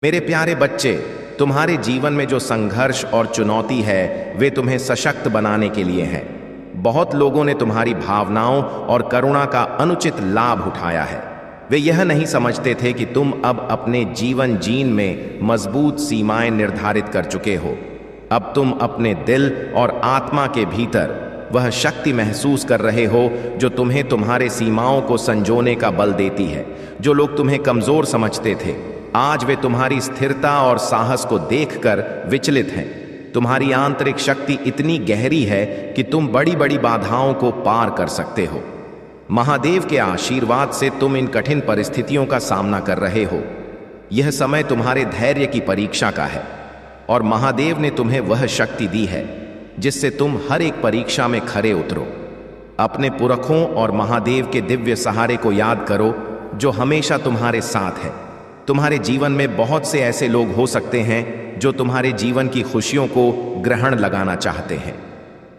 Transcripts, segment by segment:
मेरे प्यारे बच्चे, तुम्हारे जीवन में जो संघर्ष और चुनौती है वे तुम्हें सशक्त बनाने के लिए है। बहुत लोगों ने तुम्हारी भावनाओं और करुणा का अनुचित लाभ उठाया है। वे यह नहीं समझते थे कि तुम अब अपने जीवन जीन में मजबूत सीमाएं निर्धारित कर चुके हो। अब तुम अपने दिल और आत्मा के भीतर वह शक्ति महसूस कर रहे हो जो तुम्हें तुम्हारे सीमाओं को संजोने का बल देती है। जो लोग तुम्हें कमजोर समझते थे, आज वे तुम्हारी स्थिरता और साहस को देखकर विचलित हैं। तुम्हारी आंतरिक शक्ति इतनी गहरी है कि तुम बड़ी बड़ी बाधाओं को पार कर सकते हो। महादेव के आशीर्वाद से तुम इन कठिन परिस्थितियों का सामना कर रहे हो। यह समय तुम्हारे धैर्य की परीक्षा का है और महादेव ने तुम्हें वह शक्ति दी है जिससे तुम हर एक परीक्षा में खरे उतरो। अपने पुरखों और महादेव के दिव्य सहारे को याद करो जो हमेशा तुम्हारे साथ है। तुम्हारे जीवन में बहुत से ऐसे लोग हो सकते हैं जो तुम्हारे जीवन की खुशियों को ग्रहण लगाना चाहते हैं,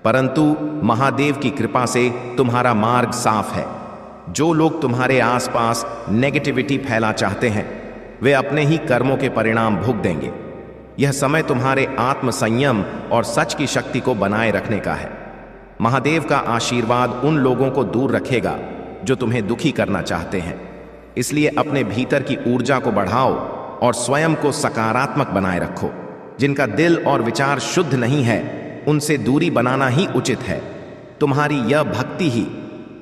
परंतु महादेव की कृपा से तुम्हारा मार्ग साफ है। जो लोग तुम्हारे आसपास नेगेटिविटी फैला चाहते हैं वे अपने ही कर्मों के परिणाम भुगत देंगे। यह समय तुम्हारे आत्मसंयम और सच की शक्ति को बनाए रखने का है। महादेव का आशीर्वाद उन लोगों को दूर रखेगा जो तुम्हें दुखी करना चाहते हैं। इसलिए अपने भीतर की ऊर्जा को बढ़ाओ और स्वयं को सकारात्मक बनाए रखो। जिनका दिल और विचार शुद्ध नहीं है उनसे दूरी बनाना ही उचित है। तुम्हारी यह भक्ति ही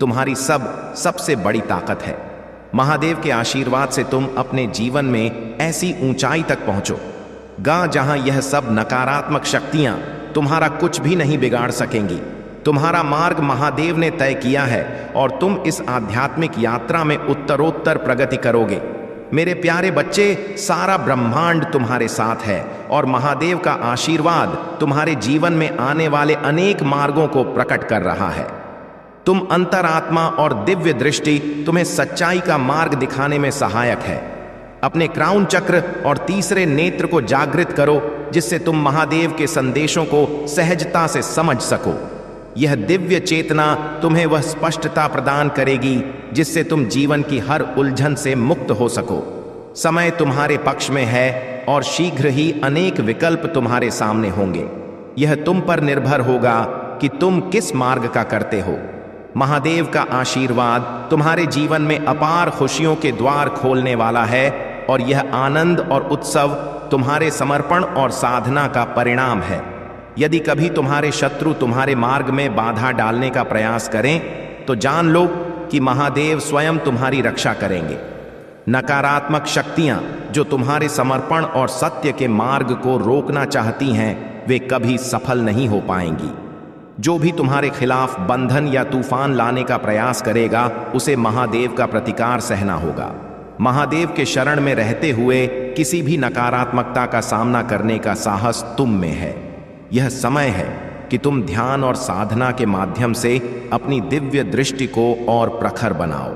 तुम्हारी सबसे बड़ी ताकत है। महादेव के आशीर्वाद से तुम अपने जीवन में ऐसी ऊंचाई तक पहुंचो जहां यह सब नकारात्मक शक्तियां तुम्हारा कुछ भी नहीं बिगाड़ सकेंगी। तुम्हारा मार्ग महादेव ने तय किया है और तुम इस आध्यात्मिक यात्रा में उत्तरोत्तर प्रगति करोगे। मेरे प्यारे बच्चे, सारा ब्रह्मांड तुम्हारे साथ है और महादेव का आशीर्वाद तुम्हारे जीवन में आने वाले अनेक मार्गों को प्रकट कर रहा है। तुम अंतरात्मा और दिव्य दृष्टि तुम्हें सच्चाई का मार्ग दिखाने में सहायक है। अपने क्राउन चक्र और तीसरे नेत्र को जागृत करो जिससे तुम महादेव के संदेशों को सहजता से समझ सको। यह दिव्य चेतना तुम्हें वह स्पष्टता प्रदान करेगी जिससे तुम जीवन की हर उलझन से मुक्त हो सको। समय तुम्हारे पक्ष में है और शीघ्र ही अनेक विकल्प तुम्हारे सामने होंगे। यह तुम पर निर्भर होगा कि तुम किस मार्ग का करते हो। महादेव का आशीर्वाद तुम्हारे जीवन में अपार खुशियों के द्वार खोलने वाला है और यह आनंद और उत्सव तुम्हारे समर्पण और साधना का परिणाम है। यदि कभी तुम्हारे शत्रु तुम्हारे मार्ग में बाधा डालने का प्रयास करें तो जान लो कि महादेव स्वयं तुम्हारी रक्षा करेंगे। नकारात्मक शक्तियां जो तुम्हारे समर्पण और सत्य के मार्ग को रोकना चाहती हैं वे कभी सफल नहीं हो पाएंगी। जो भी तुम्हारे खिलाफ बंधन या तूफान लाने का प्रयास करेगा उसे महादेव का प्रतिकार सहना होगा। महादेव के शरण में रहते हुए किसी भी नकारात्मकता का सामना करने का साहस तुम में है। यह समय है कि तुम ध्यान और साधना के माध्यम से अपनी दिव्य दृष्टि को और प्रखर बनाओ।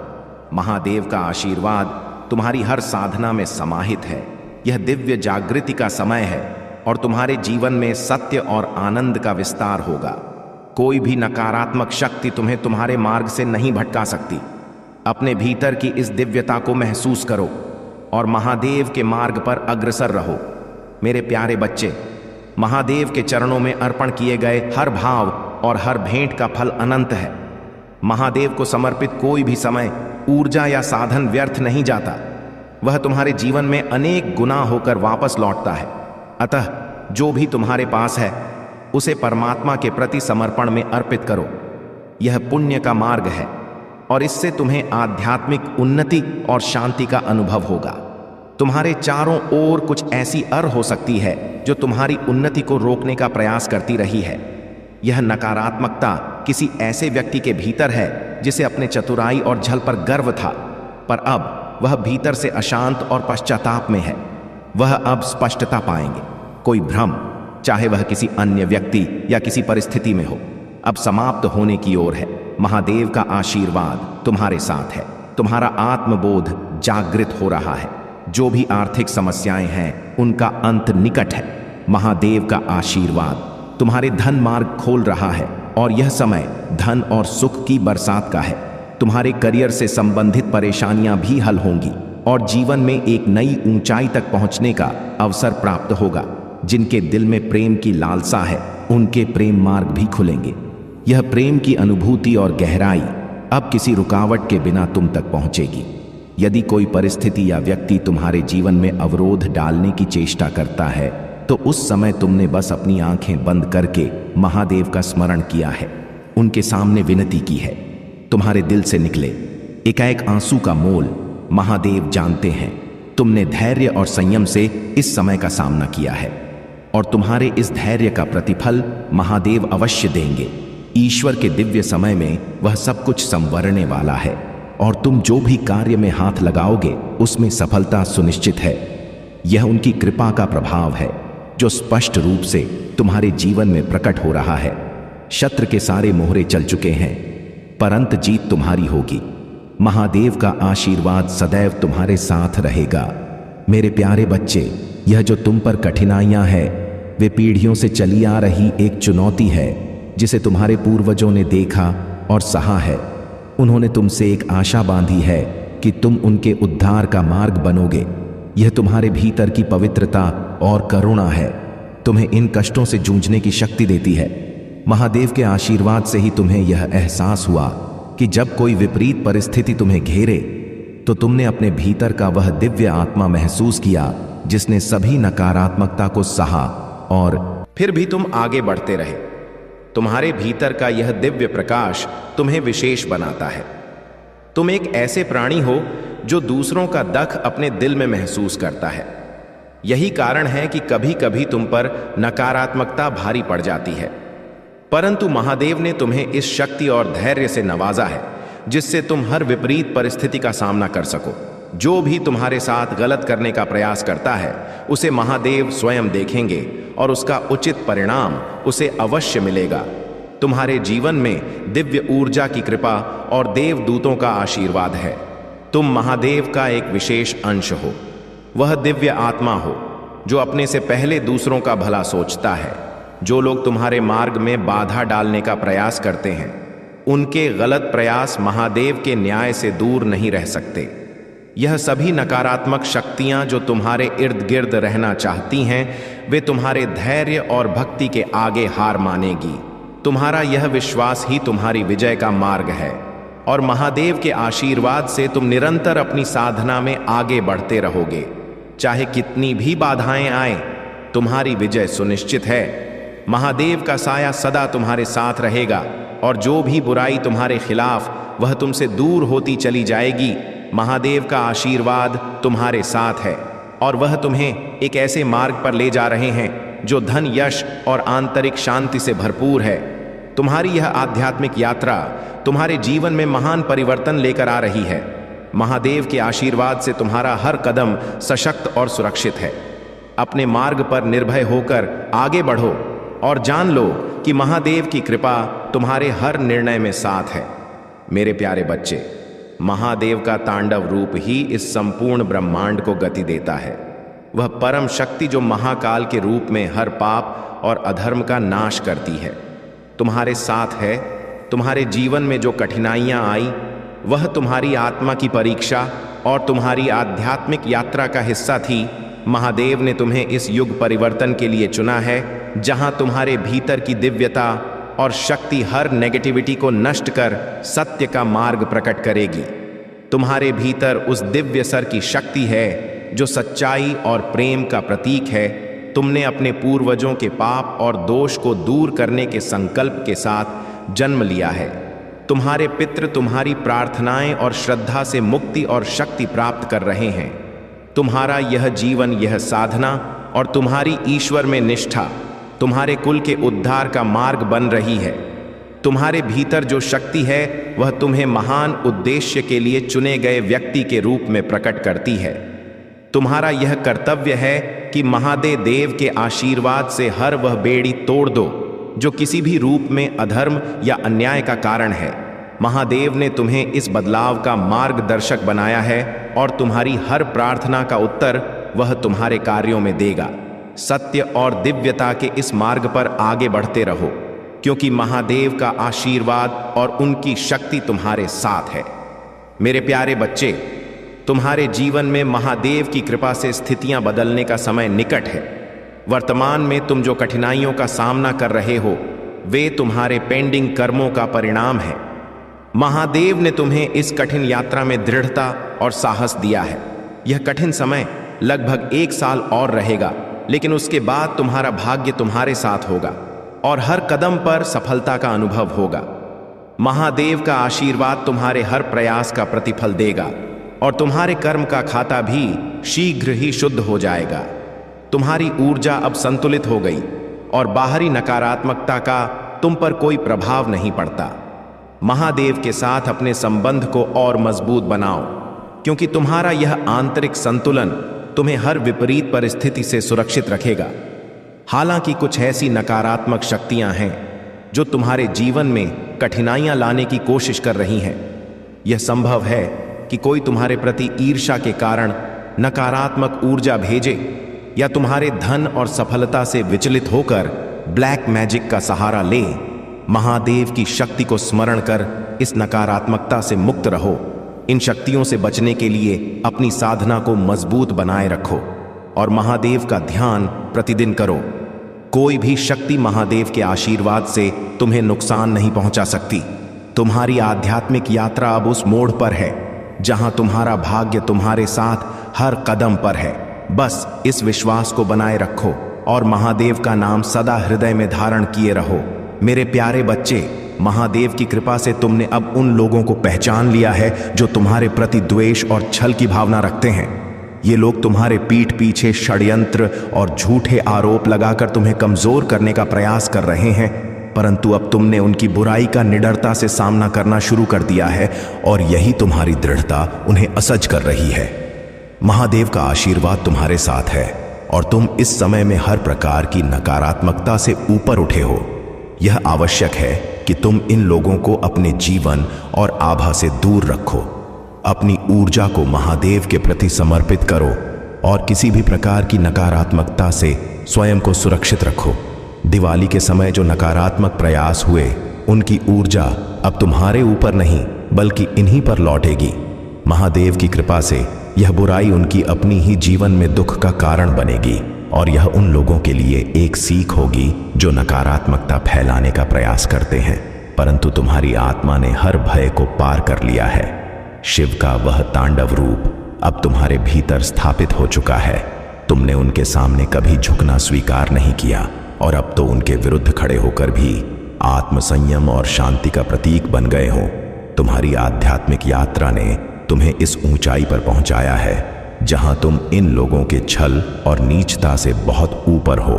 महादेव का आशीर्वाद तुम्हारी हर साधना में समाहित है। यह दिव्य जागृति का समय है और तुम्हारे जीवन में सत्य और आनंद का विस्तार होगा। कोई भी नकारात्मक शक्ति तुम्हें तुम्हारे मार्ग से नहीं भटका सकती। अपने भीतर की इस दिव्यता को महसूस करो और महादेव के मार्ग पर अग्रसर रहो। मेरे प्यारे बच्चे, महादेव के चरणों में अर्पण किए गए हर भाव और हर भेंट का फल अनंत है। महादेव को समर्पित कोई भी समय, ऊर्जा या साधन व्यर्थ नहीं जाता। वह तुम्हारे जीवन में अनेक गुना होकर वापस लौटता है। अतः जो भी तुम्हारे पास है उसे परमात्मा के प्रति समर्पण में अर्पित करो। यह पुण्य का मार्ग है और इससे तुम्हें आध्यात्मिक उन्नति और शांति का अनुभव होगा। तुम्हारे चारों ओर कुछ ऐसी हो सकती है जो तुम्हारी उन्नति को रोकने का प्रयास करती रही है। यह नकारात्मकता किसी ऐसे व्यक्ति के भीतर है जिसे अपने चतुराई और छल पर गर्व था, पर अब वह भीतर से अशांत और पश्चाताप में है। वह अब स्पष्टता पाएंगे। कोई भ्रम, चाहे वह किसी अन्य व्यक्ति या किसी परिस्थिति में हो, अब समाप्त होने की ओर है। महादेव का आशीर्वाद तुम्हारे साथ है। तुम्हारा आत्मबोध जागृत हो रहा है। जो भी आर्थिक समस्याएं हैं उनका अंत निकट है। महादेव का आशीर्वाद तुम्हारे धन मार्ग खोल रहा है और यह समय धन और सुख की बरसात का है। तुम्हारे करियर से संबंधित परेशानियां भी हल होंगी। और जीवन में एक नई ऊंचाई तक पहुंचने का अवसर प्राप्त होगा। जिनके दिल में प्रेम की लालसा है, उनके प्रेम मार्ग भी खुलेंगे। यह प्रेम की अनुभूति और गहराई अब किसी रुकावट के बिना तुम तक पहुंचेगी। यदि कोई परिस्थिति या व्यक्ति तुम्हारे जीवन में अवरोध डालने की चेष्टा करता है, तो उस समय तुमने बस अपनी आंखें बंद करके महादेव का स्मरण किया है, उनके सामने विनती की है। तुम्हारे दिल से निकले एकाएक आंसू का मोल महादेव जानते हैं। तुमने धैर्य और संयम से इस समय का सामना किया है और तुम्हारे इस धैर्य का प्रतिफल महादेव अवश्य देंगे। ईश्वर के दिव्य समय में वह सब कुछ संवरने वाला है और तुम जो भी कार्य में हाथ लगाओगे उसमें सफलता सुनिश्चित है। यह उनकी कृपा का प्रभाव है जो स्पष्ट रूप से तुम्हारे जीवन में प्रकट हो रहा है। शत्रु के सारे मोहरे चल चुके हैं, परंतु जीत तुम्हारी होगी। महादेव का आशीर्वाद सदैव तुम्हारे साथ रहेगा। मेरे प्यारे बच्चे, यह जो तुम पर कठिनाइयां हैं, वे पीढ़ियों से चली आ रही एक चुनौती है जिसे तुम्हारे पूर्वजों ने देखा और सहा है। उन्होंने तुमसे एक आशा बांधी है कि तुम उनके उद्धार का मार्ग बनोगे। यह तुम्हारे भीतर की पवित्रता और करुणा है, तुम्हें इन कष्टों से जूझने की शक्ति देती है। महादेव के आशीर्वाद से ही तुम्हें यह एहसास हुआ कि जब कोई विपरीत परिस्थिति तुम्हें घेरे तो तुमने अपने भीतर का वह दिव्य आत्मा महसूस किया जिसने सभी नकारात्मकता को सहा और फिर भी तुम आगे बढ़ते रहे। तुम्हारे भीतर का यह दिव्य प्रकाश तुम्हें विशेष बनाता है। तुम एक ऐसे प्राणी हो जो दूसरों का दुख अपने दिल में महसूस करता है। यही कारण है कि कभी कभी तुम पर नकारात्मकता भारी पड़ जाती है, परंतु महादेव ने तुम्हें इस शक्ति और धैर्य से नवाजा है जिससे तुम हर विपरीत परिस्थिति का सामना कर सको। जो भी तुम्हारे साथ गलत करने का प्रयास करता है उसे महादेव स्वयं देखेंगे और उसका उचित परिणाम उसे अवश्य मिलेगा। तुम्हारे जीवन में दिव्य ऊर्जा की कृपा और देवदूतों का आशीर्वाद है। तुम महादेव का एक विशेष अंश हो। वह दिव्य आत्मा हो जो अपने से पहले दूसरों का भला सोचता है। जो लोग तुम्हारे मार्ग में बाधा डालने का प्रयास करते हैं, उनके गलत प्रयास महादेव के न्याय से दूर नहीं रह सकते। यह सभी नकारात्मक शक्तियां जो तुम्हारे इर्द गिर्द रहना चाहती हैं, वे तुम्हारे धैर्य और भक्ति के आगे हार मानेगी। तुम्हारा यह विश्वास ही तुम्हारी विजय का मार्ग है और महादेव के आशीर्वाद से तुम निरंतर अपनी साधना में आगे बढ़ते रहोगे। चाहे कितनी भी बाधाएं आए, तुम्हारी विजय सुनिश्चित है। महादेव का साया सदा तुम्हारे साथ रहेगा और जो भी बुराई तुम्हारे खिलाफ, वह तुमसे दूर होती चली जाएगी। महादेव का आशीर्वाद तुम्हारे साथ है और वह तुम्हें एक ऐसे मार्ग पर ले जा रहे हैं जो धन, यश और आंतरिक शांति से भरपूर है। तुम्हारी यह आध्यात्मिक यात्रा तुम्हारे जीवन में महान परिवर्तन लेकर आ रही है। महादेव के आशीर्वाद से तुम्हारा हर कदम सशक्त और सुरक्षित है। अपने मार्ग पर निर्भय होकर आगे बढ़ो और जान लो कि महादेव की कृपा तुम्हारे हर निर्णय में साथ है। मेरे प्यारे बच्चे, महादेव का तांडव रूप ही इस संपूर्ण ब्रह्मांड को गति देता है। वह परम शक्ति जो महाकाल के रूप में हर पाप और अधर्म का नाश करती है, तुम्हारे साथ है। तुम्हारे जीवन में जो कठिनाइयां आई, वह तुम्हारी आत्मा की परीक्षा और तुम्हारी आध्यात्मिक यात्रा का हिस्सा थी। महादेव ने तुम्हें इस युग परिवर्तन के लिए चुना है, जहां तुम्हारे भीतर की दिव्यता और शक्ति हर नेगेटिविटी को नष्ट कर सत्य का मार्ग प्रकट करेगी। तुम्हारे भीतर उस दिव्य सर की शक्ति है जो सच्चाई और प्रेम का प्रतीक है। तुमने अपने पूर्वजों के पाप और दोष को दूर करने के संकल्प के साथ जन्म लिया है। तुम्हारे पितृ तुम्हारी प्रार्थनाएं और श्रद्धा से मुक्ति और शक्ति प्राप्त कर रहे हैं। तुम्हारा यह जीवन, यह साधना और तुम्हारी ईश्वर में निष्ठा तुम्हारे कुल के उद्धार का मार्ग बन रही है। तुम्हारे भीतर जो शक्ति है वह तुम्हें महान उद्देश्य के लिए चुने गए व्यक्ति के रूप में प्रकट करती है। तुम्हारा यह कर्तव्य है कि महादेव देव के आशीर्वाद से हर वह बेड़ी तोड़ दो जो किसी भी रूप में अधर्म या अन्याय का कारण है। महादेव ने तुम्हें इस बदलाव का मार्गदर्शक बनाया है और तुम्हारी हर प्रार्थना का उत्तर वह तुम्हारे कार्यों में देगा। सत्य और दिव्यता के इस मार्ग पर आगे बढ़ते रहो, क्योंकि महादेव का आशीर्वाद और उनकी शक्ति तुम्हारे साथ है। मेरे प्यारे बच्चे, तुम्हारे जीवन में महादेव की कृपा से स्थितियां बदलने का समय निकट है। वर्तमान में तुम जो कठिनाइयों का सामना कर रहे हो वे तुम्हारे पेंडिंग कर्मों का परिणाम है। महादेव ने तुम्हें इस कठिन यात्रा में दृढ़ता और साहस दिया है। यह कठिन समय लगभग 1 साल और रहेगा, लेकिन उसके बाद तुम्हारा भाग्य तुम्हारे साथ होगा और हर कदम पर सफलता का अनुभव होगा। महादेव का आशीर्वाद तुम्हारे हर प्रयास का प्रतिफल देगा और तुम्हारे कर्म का खाता भी शीघ्र ही शुद्ध हो जाएगा। तुम्हारी ऊर्जा अब संतुलित हो गई और बाहरी नकारात्मकता का तुम पर कोई प्रभाव नहीं पड़ता। महादेव के साथ अपने संबंध को और मजबूत बनाओ, क्योंकि तुम्हारा यह आंतरिक संतुलन तुम्हें हर विपरीत परिस्थिति से सुरक्षित रखेगा। हालांकि कुछ ऐसी नकारात्मक शक्तियां हैं जो तुम्हारे जीवन में कठिनाइयां लाने की कोशिश कर रही हैं। यह संभव है कि कोई तुम्हारे प्रति ईर्ष्या के कारण नकारात्मक ऊर्जा भेजे या तुम्हारे धन और सफलता से विचलित होकर ब्लैक मैजिक का सहारा ले। महादेव की शक्ति को स्मरण कर इस नकारात्मकता से मुक्त रहो। इन शक्तियों से बचने के लिए अपनी साधना को मजबूत बनाए रखो और महादेव का ध्यान प्रतिदिन करो। कोई भी शक्ति महादेव के आशीर्वाद से तुम्हें नुकसान नहीं पहुंचा सकती। तुम्हारी आध्यात्मिक यात्रा अब उस मोड़ पर है जहां तुम्हारा भाग्य तुम्हारे साथ हर कदम पर है। बस इस विश्वास को बनाए रखो और महादेव का नाम सदा हृदय में धारण किए रहो। मेरे प्यारे बच्चे, महादेव की कृपा से तुमने अब उन लोगों को पहचान लिया है जो तुम्हारे प्रति द्वेष और छल की भावना रखते हैं। ये लोग तुम्हारे पीठ पीछे षड्यंत्र और झूठे आरोप लगाकर तुम्हें कमजोर करने का प्रयास कर रहे हैं, परंतु अब तुमने उनकी बुराई का निडरता से सामना करना शुरू कर दिया है और यही तुम्हारी दृढ़ता उन्हें असज कर रही है। महादेव का आशीर्वाद तुम्हारे साथ है और तुम इस समय में हर प्रकार की नकारात्मकता से ऊपर उठे हो। यह आवश्यक है कि तुम इन लोगों को अपने जीवन और आभा से दूर रखो। अपनी ऊर्जा को महादेव के प्रति समर्पित करो और किसी भी प्रकार की नकारात्मकता से स्वयं को सुरक्षित रखो। दिवाली के समय जो नकारात्मक प्रयास हुए उनकी ऊर्जा अब तुम्हारे ऊपर नहीं बल्कि इन्हीं पर लौटेगी। महादेव की कृपा से यह बुराई उनकी अपनी ही जीवन में दुख का कारण बनेगी और यह उन लोगों के लिए एक सीख होगी जो नकारात्मकता फैलाने का प्रयास करते हैं, परंतु तुम्हारी आत्मा ने हर भय को पार कर लिया है। शिव का वह तांडव रूप अब तुम्हारे भीतर स्थापित हो चुका है। तुमने उनके सामने कभी झुकना स्वीकार नहीं किया और अब तो उनके विरुद्ध खड़े होकर भी आत्मसंयम और शांति का प्रतीक बन गए हो। तुम्हारी आध्यात्मिक यात्रा ने तुम्हें इस ऊंचाई पर पहुंचाया है जहां तुम इन लोगों के छल और नीचता से बहुत ऊपर हो।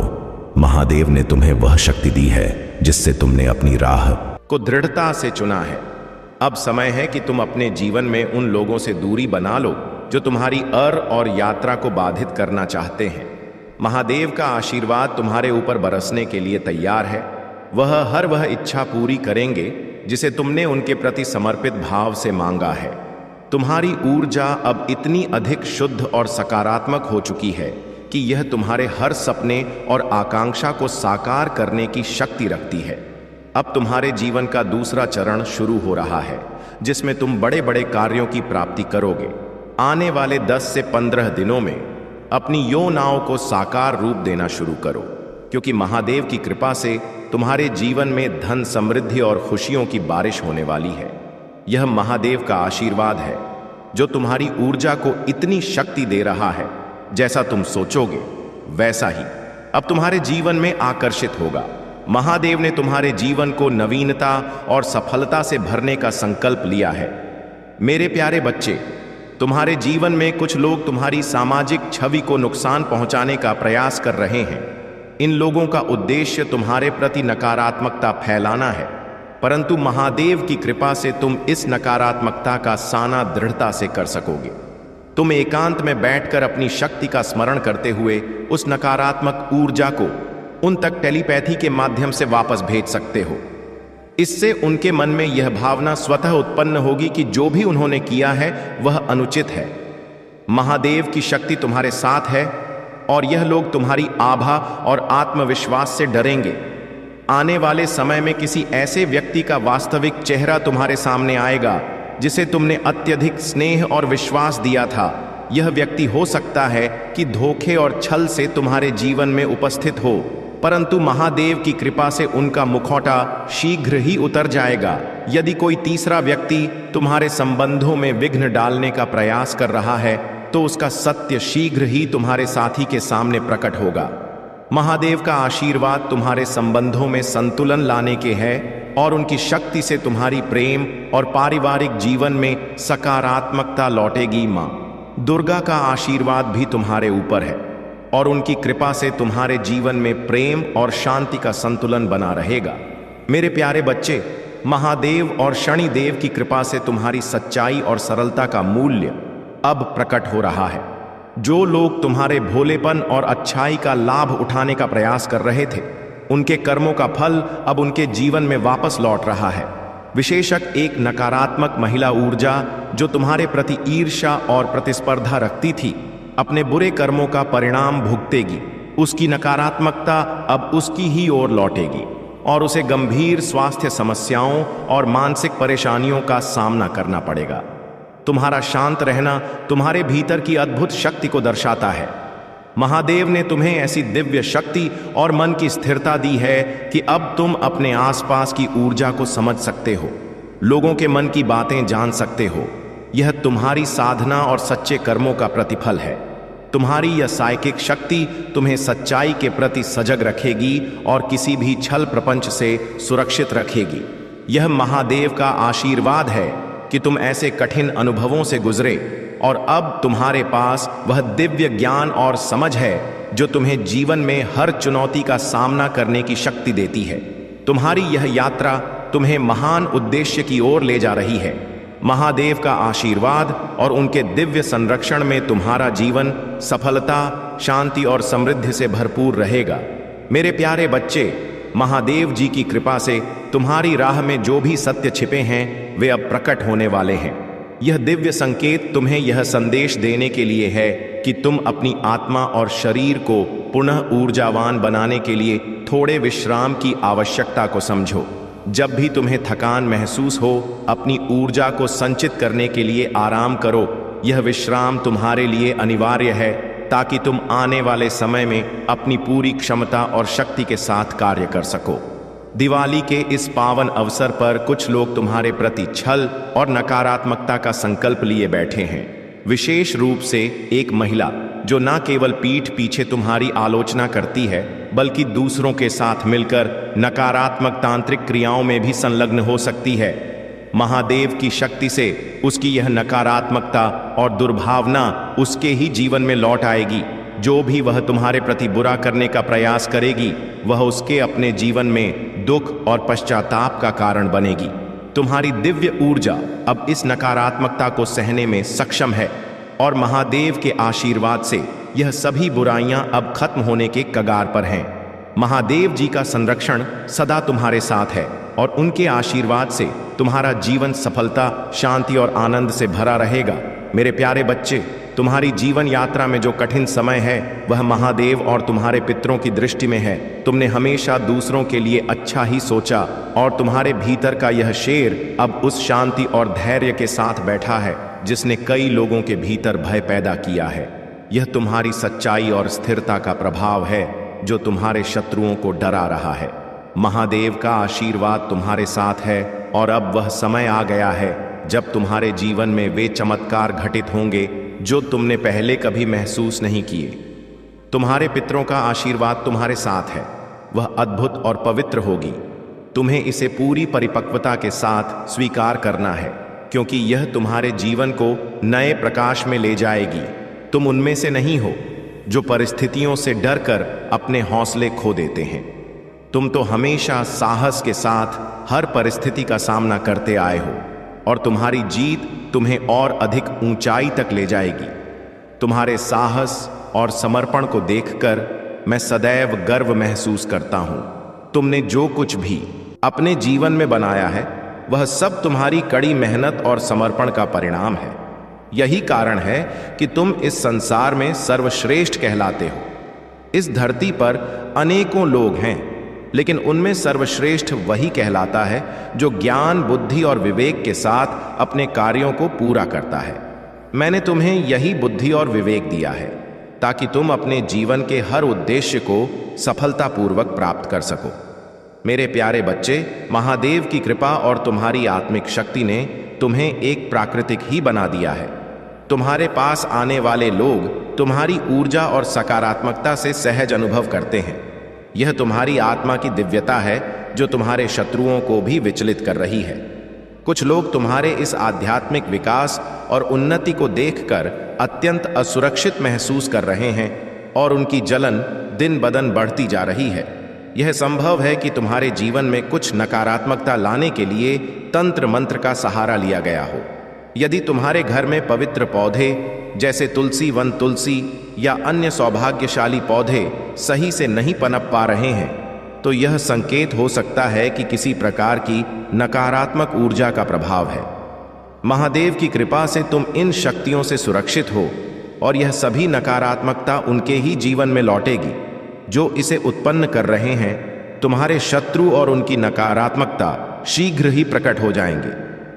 महादेव ने तुम्हें वह शक्ति दी है जिससे तुमने अपनी राह को दृढ़ता से चुना है। अब समय है कि तुम अपने जीवन में उन लोगों से दूरी बना लो जो तुम्हारी और यात्रा को बाधित करना चाहते हैं। महादेव का आशीर्वाद तुम्हारे ऊपर बरसने के लिए तैयार है। वह इच्छा पूरी करेंगे जिसे तुमने उनके प्रति समर्पित भाव से मांगा है। तुम्हारी ऊर्जा अब इतनी अधिक शुद्ध और सकारात्मक हो चुकी है कि यह तुम्हारे हर सपने और आकांक्षा को साकार करने की शक्ति रखती है। अब तुम्हारे जीवन का दूसरा चरण शुरू हो रहा है जिसमें तुम बड़े बड़े कार्यों की प्राप्ति करोगे। आने वाले 10 से 15 दिनों में अपनी योजनाओं को साकार रूप देना शुरू करो, क्योंकि महादेव की कृपा से तुम्हारे जीवन में धन, समृद्धि और खुशियों की बारिश होने वाली है। यह महादेव का आशीर्वाद है जो तुम्हारी ऊर्जा को इतनी शक्ति दे रहा है, जैसा तुम सोचोगे वैसा ही अब तुम्हारे जीवन में आकर्षित होगा। महादेव ने तुम्हारे जीवन को नवीनता और सफलता से भरने का संकल्प लिया है। मेरे प्यारे बच्चे, तुम्हारे जीवन में कुछ लोग तुम्हारी सामाजिक छवि को नुकसान पहुंचाने का प्रयास कर रहे हैं। इन लोगों का उद्देश्य तुम्हारे प्रति नकारात्मकता फैलाना है, परंतु महादेव की कृपा से तुम इस नकारात्मकता का सामना दृढ़ता से कर सकोगे। तुम एकांत में बैठकर अपनी शक्ति का स्मरण करते हुए उस नकारात्मक ऊर्जा को उन तक टेलीपैथी के माध्यम से वापस भेज सकते हो। इससे उनके मन में यह भावना स्वतः उत्पन्न होगी कि जो भी उन्होंने किया है वह अनुचित है। महादेव की शक्ति तुम्हारे साथ है और यह लोग तुम्हारी आभा और आत्मविश्वास से डरेंगे। आने वाले समय में किसी ऐसे व्यक्ति का वास्तविक चेहरा तुम्हारे सामने आएगा जिसे तुमने अत्यधिक स्नेह और विश्वास दिया था, यह व्यक्ति हो सकता है कि धोखे और छल से तुम्हारे जीवन में उपस्थित हो, परंतु महादेव की कृपा से उनका मुखौटा शीघ्र ही उतर जाएगा। यदि कोई तीसरा व्यक्ति तुम्हारे संबंधों में विघ्न डालने का प्रयास कर रहा है, तो उसका सत्य शीघ्र ही तुम्हारे साथी के सामने प्रकट होगा। महादेव का आशीर्वाद तुम्हारे संबंधों में संतुलन लाने के है और उनकी शक्ति से तुम्हारी प्रेम और पारिवारिक जीवन में सकारात्मकता लौटेगी। माँ दुर्गा का आशीर्वाद भी तुम्हारे ऊपर है और उनकी कृपा से तुम्हारे जीवन में प्रेम और शांति का संतुलन बना रहेगा। मेरे प्यारे बच्चे, महादेव और शनिदेव की कृपा से तुम्हारी सच्चाई और सरलता का मूल्य अब प्रकट हो रहा है। जो लोग तुम्हारे भोलेपन और अच्छाई का लाभ उठाने का प्रयास कर रहे थे, उनके कर्मों का फल अब उनके जीवन में वापस लौट रहा है। विशेषक एक नकारात्मक महिला ऊर्जा जो तुम्हारे प्रति ईर्ष्या और प्रतिस्पर्धा रखती थी, अपने बुरे कर्मों का परिणाम भुगतेगी। उसकी नकारात्मकता अब उसकी ही ओर लौटेगी और उसे गंभीर स्वास्थ्य समस्याओं और मानसिक परेशानियों का सामना करना पड़ेगा। तुम्हारा शांत रहना तुम्हारे भीतर की अद्भुत शक्ति को दर्शाता है। महादेव ने तुम्हें ऐसी दिव्य शक्ति और मन की स्थिरता दी है कि अब तुम अपने आसपास की ऊर्जा को समझ सकते हो, लोगों के मन की बातें जान सकते हो। यह तुम्हारी साधना और सच्चे कर्मों का प्रतिफल है। तुम्हारी यह साइकिक शक्ति तुम्हें सच्चाई के प्रति सजग रखेगी और किसी भी छल प्रपंच से सुरक्षित रखेगी। यह महादेव का आशीर्वाद है कि तुम ऐसे कठिन अनुभवों से गुजरे और अब तुम्हारे पास वह दिव्य ज्ञान और समझ है जो तुम्हें जीवन में हर चुनौती का सामना करने की शक्ति देती है। तुम्हारी यह यात्रा तुम्हें महान उद्देश्य की ओर ले जा रही है। महादेव का आशीर्वाद और उनके दिव्य संरक्षण में तुम्हारा जीवन सफलता, शांति और समृद्धि से भरपूर रहेगा। मेरे प्यारे बच्चे, महादेव जी की कृपा से तुम्हारी राह में जो भी सत्य छिपे हैं वे अब प्रकट होने वाले हैं। यह दिव्य संकेत तुम्हें यह संदेश देने के लिए है कि तुम अपनी आत्मा और शरीर को पुनः ऊर्जावान बनाने के लिए थोड़े विश्राम की आवश्यकता को समझो। जब भी तुम्हें थकान महसूस हो, अपनी ऊर्जा को संचित करने के लिए आराम करो। यह विश्राम तुम्हारे लिए अनिवार्य है ताकि तुम आने वाले समय में अपनी पूरी क्षमता और शक्ति के साथ कार्य कर सको। दिवाली के इस पावन अवसर पर कुछ लोग तुम्हारे प्रति छल और नकारात्मकता का संकल्प लिए बैठे हैं। विशेष रूप से एक महिला जो न केवल पीठ पीछे तुम्हारी आलोचना करती है बल्कि दूसरों के साथ मिलकर नकारात्मक तांत्रिक क्रियाओं में भी संलग्न हो सकती है। महादेव की शक्ति से उसकी यह नकारात्मकता और दुर्भावना उसके ही जीवन में लौट आएगी। जो भी वह तुम्हारे प्रति बुरा करने का प्रयास करेगी, वह उसके अपने जीवन में दुख और पश्चाताप का कारण बनेगी। तुम्हारी दिव्य ऊर्जा अब इस नकारात्मकता को सहने में सक्षम है और महादेव के आशीर्वाद से यह सभी बुराइयां अब खत्म होने के कगार पर हैं। महादेव जी का संरक्षण सदा तुम्हारे साथ है और उनके आशीर्वाद से तुम्हारा जीवन सफलता, शांति और आनंद से भरा रहेगा। मेरे प्यारे बच्चे, तुम्हारी जीवन यात्रा में जो कठिन समय है वह महादेव और तुम्हारे पितरों की दृष्टि में है। तुमने हमेशा दूसरों के लिए अच्छा ही सोचा और तुम्हारे भीतर का यह शेर अब उस शांति और धैर्य के साथ बैठा है जिसने कई लोगों के भीतर भय पैदा किया है। यह तुम्हारी सच्चाई और स्थिरता का प्रभाव है जो तुम्हारे शत्रुओं को डरा रहा है। महादेव का आशीर्वाद तुम्हारे साथ है और अब वह समय आ गया है जब तुम्हारे जीवन में वे चमत्कार घटित होंगे जो तुमने पहले कभी महसूस नहीं किए। तुम्हारे पितरों का आशीर्वाद तुम्हारे साथ है, वह अद्भुत और पवित्र होगी। तुम्हें इसे पूरी परिपक्वता के साथ स्वीकार करना है क्योंकि यह तुम्हारे जीवन को नए प्रकाश में ले जाएगी। तुम उनमें से नहीं हो जो परिस्थितियों से डरकर अपने हौसले खो देते हैं। तुम तो हमेशा साहस के साथ हर परिस्थिति का सामना करते आए हो और तुम्हारी जीत तुम्हें और अधिक ऊंचाई तक ले जाएगी। तुम्हारे साहस और समर्पण को देखकर मैं सदैव गर्व महसूस करता हूं। तुमने जो कुछ भी अपने जीवन में बनाया है वह सब तुम्हारी कड़ी मेहनत और समर्पण का परिणाम है। यही कारण है कि तुम इस संसार में सर्वश्रेष्ठ कहलाते हो। इस धरती पर अनेकों लोग हैं लेकिन उनमें सर्वश्रेष्ठ वही कहलाता है जो ज्ञान, बुद्धि और विवेक के साथ अपने कार्यों को पूरा करता है। मैंने तुम्हें यही बुद्धि और विवेक दिया है ताकि तुम अपने जीवन के हर उद्देश्य को सफलतापूर्वक प्राप्त कर सको। मेरे प्यारे बच्चे, महादेव की कृपा और तुम्हारी आत्मिक शक्ति ने तुम्हें एक प्राकृतिक ही बना दिया है। तुम्हारे पास आने वाले लोग तुम्हारी ऊर्जा और सकारात्मकता से सहज अनुभव करते हैं। यह तुम्हारी आत्मा की दिव्यता है जो तुम्हारे शत्रुओं को भी विचलित कर रही है। कुछ लोग तुम्हारे इस आध्यात्मिक विकास और उन्नति को देखकर अत्यंत असुरक्षित महसूस कर रहे हैं और उनकी जलन दिन बदन बढ़ती जा रही है। यह संभव है कि तुम्हारे जीवन में कुछ नकारात्मकता लाने के लिए तंत्र मंत्र का सहारा लिया गया हो। यदि तुम्हारे घर में पवित्र पौधे जैसे तुलसी वन तुलसी या अन्य सौभाग्यशाली पौधे सही से नहीं पनप पा रहे हैं, तो यह संकेत हो सकता है कि किसी प्रकार की नकारात्मक ऊर्जा का प्रभाव है। महादेव की कृपा से तुम इन शक्तियों से सुरक्षित हो और यह सभी नकारात्मकता उनके ही जीवन में लौटेगी जो इसे उत्पन्न कर रहे हैं। तुम्हारे शत्रु और उनकी नकारात्मकता शीघ्र ही प्रकट हो जाएंगे।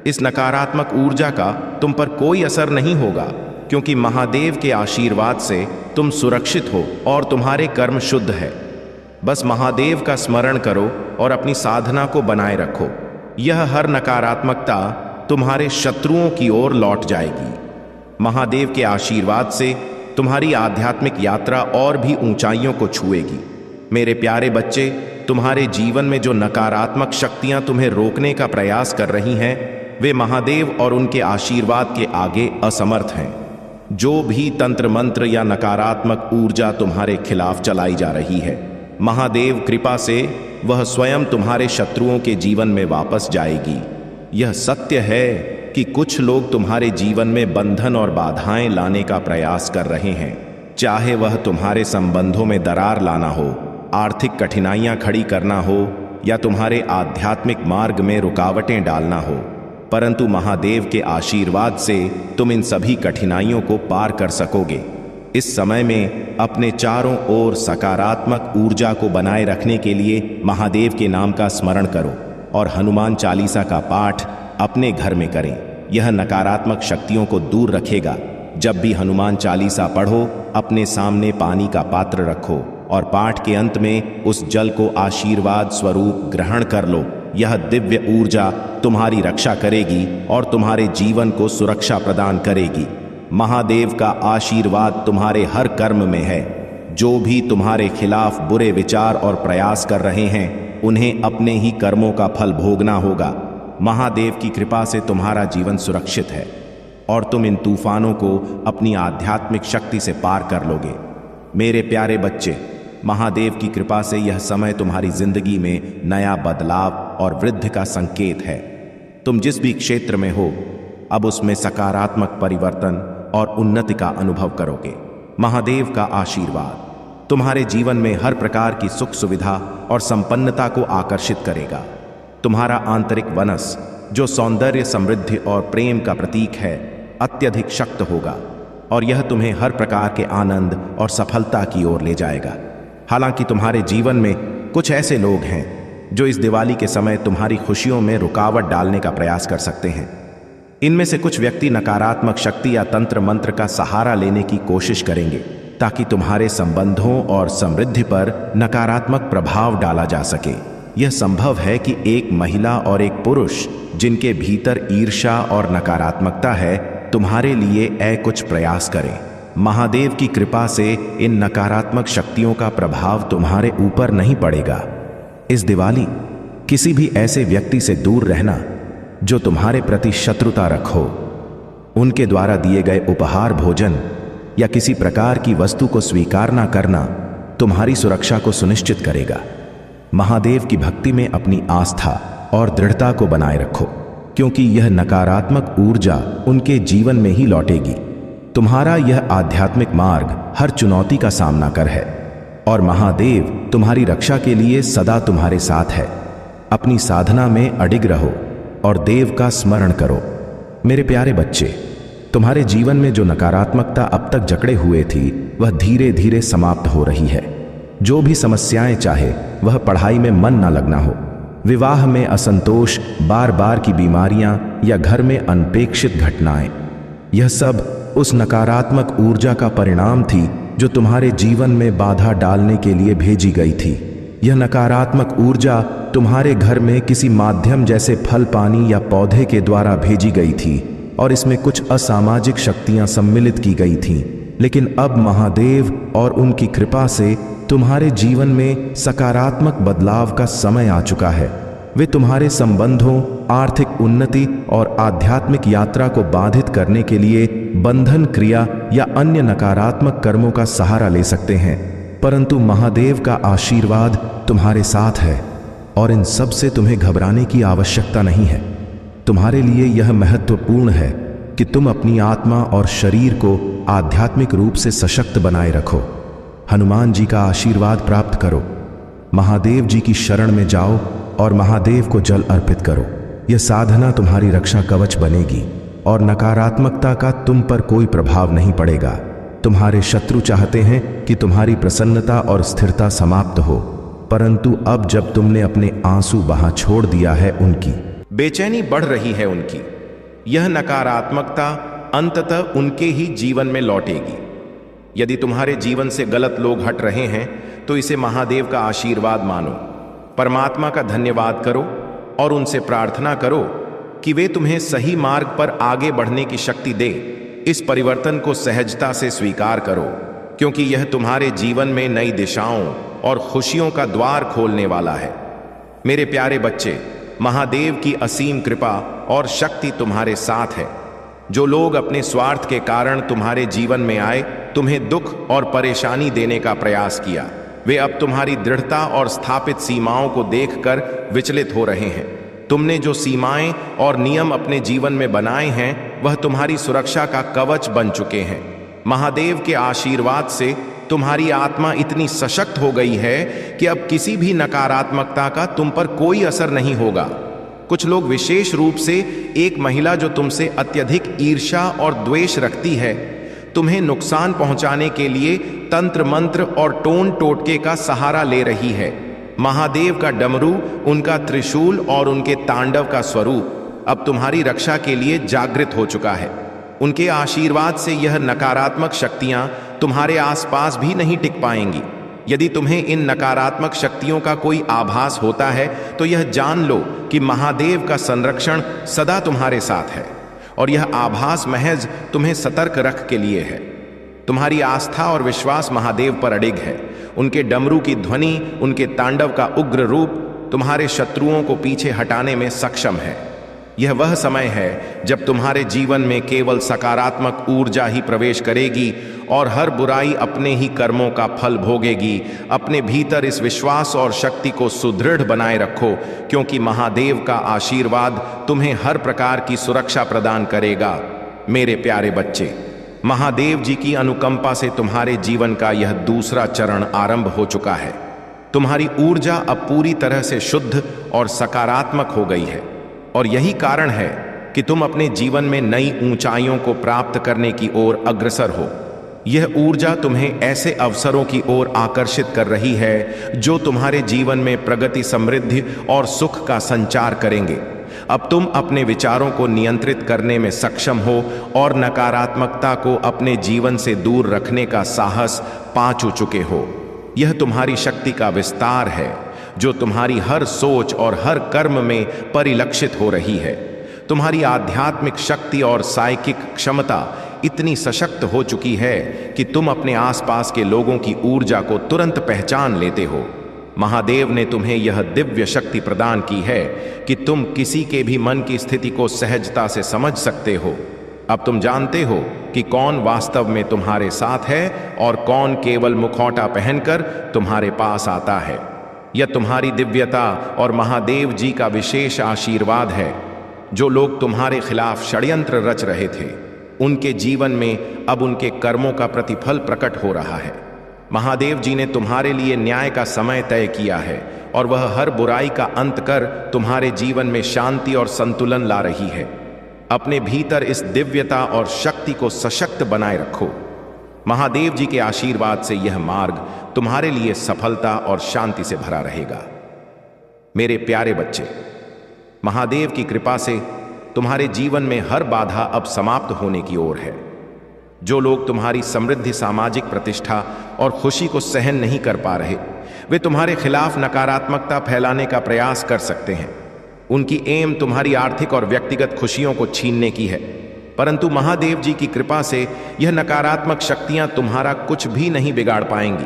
इस नकारात्मक ऊर्जा का तुम पर कोई असर नहीं होगा, क्योंकि महादेव के आशीर्वाद से तुम सुरक्षित हो और तुम्हारे कर्म शुद्ध है। बस महादेव का स्मरण करो और अपनी साधना को बनाए रखो। यह हर नकारात्मकता तुम्हारे शत्रुओं की ओर लौट जाएगी। महादेव के आशीर्वाद से तुम्हारी आध्यात्मिक यात्रा और भी ऊंचाइयों को छुएगी। मेरे प्यारे बच्चे, तुम्हारे जीवन में जो नकारात्मक शक्तियां तुम्हें रोकने का प्रयास कर रही हैं, वे महादेव और उनके आशीर्वाद के आगे असमर्थ हैं। जो भी तंत्र मंत्र या नकारात्मक ऊर्जा तुम्हारे खिलाफ चलाई जा रही है, महादेव कृपा से वह स्वयं तुम्हारे शत्रुओं के जीवन में वापस जाएगी। यह सत्य है कि कुछ लोग तुम्हारे जीवन में बंधन और बाधाएं लाने का प्रयास कर रहे हैं, चाहे वह तुम्हारे संबंधों में दरार लाना हो, आर्थिक कठिनाइयां खड़ी करना हो या तुम्हारे आध्यात्मिक मार्ग में रुकावटें डालना हो। परंतु महादेव के आशीर्वाद से तुम इन सभी कठिनाइयों को पार कर सकोगे। इस समय में अपने चारों ओर सकारात्मक ऊर्जा को बनाए रखने के लिए महादेव के नाम का स्मरण करो और हनुमान चालीसा का पाठ अपने घर में करें। यह नकारात्मक शक्तियों को दूर रखेगा। जब भी हनुमान चालीसा पढ़ो, अपने सामने पानी का पात्र रखो और पाठ के अंत में उस जल को आशीर्वाद स्वरूप ग्रहण कर लो। यह दिव्य ऊर्जा तुम्हारी रक्षा करेगी और तुम्हारे जीवन को सुरक्षा प्रदान करेगी। महादेव का आशीर्वाद तुम्हारे हर कर्म में है। जो भी तुम्हारे खिलाफ बुरे विचार और प्रयास कर रहे हैं, उन्हें अपने ही कर्मों का फल भोगना होगा। महादेव की कृपा से तुम्हारा जीवन सुरक्षित है और तुम इन तूफानों को अपनी आध्यात्मिक शक्ति से पार कर लोगे। मेरे प्यारे बच्चे, महादेव की कृपा से यह समय तुम्हारी जिंदगी में नया बदलाव और वृद्धि का संकेत है। तुम जिस भी क्षेत्र में हो, अब उसमें सकारात्मक परिवर्तन और उन्नति का अनुभव करोगे। महादेव का आशीर्वाद तुम्हारे जीवन में हर प्रकार की सुख सुविधा और संपन्नता को आकर्षित करेगा। तुम्हारा आंतरिक वनस, जो सौंदर्य, समृद्धि और प्रेम का प्रतीक है, अत्यधिक शक्त होगा और यह तुम्हें हर प्रकार के आनंद और सफलता की ओर ले जाएगा। हालांकि तुम्हारे जीवन में कुछ ऐसे लोग हैं जो इस दिवाली के समय तुम्हारी खुशियों में रुकावट डालने का प्रयास कर सकते हैं। इनमें से कुछ व्यक्ति नकारात्मक शक्ति या तंत्र मंत्र का सहारा लेने की कोशिश करेंगे ताकि तुम्हारे संबंधों और समृद्धि पर नकारात्मक प्रभाव डाला जा सके। यह संभव है कि एक महिला और एक पुरुष जिनके भीतर ईर्ष्या और नकारात्मकता है, तुम्हारे लिए कुछ प्रयास करें। महादेव की कृपा से इन नकारात्मक शक्तियों का प्रभाव तुम्हारे ऊपर नहीं पड़ेगा। इस दिवाली किसी भी ऐसे व्यक्ति से दूर रहना जो तुम्हारे प्रति शत्रुता रखो। उनके द्वारा दिए गए उपहार, भोजन या किसी प्रकार की वस्तु को स्वीकार न करना तुम्हारी सुरक्षा को सुनिश्चित करेगा। महादेव की भक्ति में अपनी आस्था और दृढ़ता को बनाए रखो, क्योंकि यह नकारात्मक ऊर्जा उनके जीवन में ही लौटेगी। तुम्हारा यह आध्यात्मिक मार्ग हर चुनौती का सामना कर है और महादेव तुम्हारी रक्षा के लिए सदा तुम्हारे साथ है। अपनी साधना में अडिग रहो और देव का स्मरण करो। मेरे प्यारे बच्चे, तुम्हारे जीवन में जो नकारात्मकता अब तक जकड़े हुए थी, वह धीरे धीरे समाप्त हो रही है। जो भी समस्याएं चाहे, वह पढ़ाई में मन ना लगना हो, विवाह में असंतोष, बार बार की बीमारियां या घर में अनपेक्षित घटनाएं, यह सब उस नकारात्मक ऊर्जा का परिणाम थी जो तुम्हारे जीवन में बाधा डालने के लिए भेजी गई थी। यह नकारात्मक ऊर्जा तुम्हारे घर में किसी माध्यम जैसे फल, पानी या पौधे के द्वारा भेजी गई थी और इसमें कुछ असामाजिक शक्तियां सम्मिलित की गई थीं। लेकिन अब महादेव और उनकी कृपा से तुम्हारे जीवन में सकारात्मक बदलाव का समय आ चुका है। वे तुम्हारे संबंधों, आर्थिक उन्नति और आध्यात्मिक यात्रा को बाधित करने के लिए बंधन क्रिया या अन्य नकारात्मक कर्मों का सहारा ले सकते हैं, परंतु महादेव का आशीर्वाद तुम्हारे साथ है और इन सब से तुम्हें घबराने की आवश्यकता नहीं है। तुम्हारे लिए यह महत्वपूर्ण है कि तुम अपनी आत्मा और शरीर को आध्यात्मिक रूप से सशक्त बनाए रखो। हनुमान जी का आशीर्वाद प्राप्त करो, महादेव जी की शरण में जाओ और महादेव को जल अर्पित करो। यह साधना तुम्हारी रक्षा कवच बनेगी और नकारात्मकता का तुम पर कोई प्रभाव नहीं पड़ेगा। तुम्हारे शत्रु चाहते हैं कि तुम्हारी प्रसन्नता और स्थिरता समाप्त हो, परंतु अब जब तुमने अपने आंसू वहां छोड़ दिया है, उनकी बेचैनी बढ़ रही है। उनकी यह नकारात्मकता अंततः उनके ही जीवन में लौटेगी। यदि तुम्हारे जीवन से गलत लोग हट रहे हैं तो इसे महादेव का आशीर्वाद मानो, परमात्मा का धन्यवाद करो और उनसे प्रार्थना करो कि वे तुम्हें सही मार्ग पर आगे बढ़ने की शक्ति दे। इस परिवर्तन को सहजता से स्वीकार करो, क्योंकि यह तुम्हारे जीवन में नई दिशाओं और खुशियों का द्वार खोलने वाला है। मेरे प्यारे बच्चे, महादेव की असीम कृपा और शक्ति तुम्हारे साथ है। जो लोग अपने स्वार्थ के कारण तुम्हारे जीवन में आए, तुम्हें दुख और परेशानी देने का प्रयास किया, वे अब तुम्हारी दृढ़ता और स्थापित सीमाओं को देखकर विचलित हो रहे हैं। तुमने जो सीमाएं और नियम अपने जीवन में बनाए हैं, वह तुम्हारी सुरक्षा का कवच बन चुके हैं। महादेव के आशीर्वाद से तुम्हारी आत्मा इतनी सशक्त हो गई है कि अब किसी भी नकारात्मकता का तुम पर कोई असर नहीं होगा। कुछ लोग, विशेष रूप से एक महिला जो तुमसे अत्यधिक ईर्ष्या और द्वेष रखती है, तुम्हें नुकसान पहुंचाने के लिए तंत्र मंत्र और टोन टोटके का सहारा ले रही है। महादेव का डमरू, उनका त्रिशूल और उनके तांडव का स्वरूप अब तुम्हारी रक्षा के लिए जागृत हो चुका है। उनके आशीर्वाद से यह नकारात्मक शक्तियां तुम्हारे आसपास भी नहीं टिक पाएंगी। यदि तुम्हें इन नकारात्मक शक्तियों का कोई आभास होता है तो यह जान लो कि महादेव का संरक्षण सदा तुम्हारे साथ है और यह आभास महज तुम्हें सतर्क रख के लिए है। तुम्हारी आस्था और विश्वास महादेव पर अडिग है। उनके डमरू की ध्वनि, उनके तांडव का उग्र रूप तुम्हारे शत्रुओं को पीछे हटाने में सक्षम है। यह वह समय है जब तुम्हारे जीवन में केवल सकारात्मक ऊर्जा ही प्रवेश करेगी और हर बुराई अपने ही कर्मों का फल भोगेगी। अपने भीतर इस विश्वास और शक्ति को सुदृढ़ बनाए रखो, क्योंकि महादेव का आशीर्वाद तुम्हें हर प्रकार की सुरक्षा प्रदान करेगा। मेरे प्यारे बच्चे, महादेव जी की अनुकंपा से तुम्हारे जीवन का यह दूसरा चरण आरंभ हो चुका है। तुम्हारी ऊर्जा अब पूरी तरह से शुद्ध और सकारात्मक हो गई है और यही कारण है कि तुम अपने जीवन में नई ऊंचाइयों को प्राप्त करने की ओर अग्रसर हो। यह ऊर्जा तुम्हें ऐसे अवसरों की ओर आकर्षित कर रही है जो तुम्हारे जीवन में प्रगति, समृद्धि और सुख का संचार करेंगे। अब तुम अपने विचारों को नियंत्रित करने में सक्षम हो और नकारात्मकता को अपने जीवन से दूर रखने का साहस पा चुके हो। यह तुम्हारी शक्ति का विस्तार है जो तुम्हारी हर सोच और हर कर्म में परिलक्षित हो रही है। तुम्हारी आध्यात्मिक शक्ति और साइकिक क्षमता इतनी सशक्त हो चुकी है कि तुम अपने आसपास के लोगों की ऊर्जा को तुरंत पहचान लेते हो। महादेव ने तुम्हें यह दिव्य शक्ति प्रदान की है कि तुम किसी के भी मन की स्थिति को सहजता से समझ सकते हो। अब तुम जानते हो कि कौन वास्तव में तुम्हारे साथ है और कौन केवल मुखौटा पहनकर तुम्हारे पास आता है। यह तुम्हारी दिव्यता और महादेव जी का विशेष आशीर्वाद है। जो लोग तुम्हारे खिलाफ षड्यंत्र रच रहे थे, उनके जीवन में अब उनके कर्मों का प्रतिफल प्रकट हो रहा है। महादेव जी ने तुम्हारे लिए न्याय का समय तय किया है और वह हर बुराई का अंत कर तुम्हारे जीवन में शांति और संतुलन ला रही है। अपने भीतर इस दिव्यता और शक्ति को सशक्त बनाए रखो। महादेव जी के आशीर्वाद से यह मार्ग तुम्हारे लिए सफलता और शांति से भरा रहेगा। मेरे प्यारे बच्चे, महादेव की कृपा से तुम्हारे जीवन में हर बाधा अब समाप्त होने की ओर है। जो लोग तुम्हारी समृद्धि, सामाजिक प्रतिष्ठा और खुशी को सहन नहीं कर पा रहे, वे तुम्हारे खिलाफ नकारात्मकता फैलाने का प्रयास कर सकते हैं। उनकी एम तुम्हारी आर्थिक और व्यक्तिगत खुशियों को छीनने की है, परंतु महादेव जी की कृपा से यह नकारात्मक शक्तियां तुम्हारा कुछ भी नहीं बिगाड़ पाएंगी।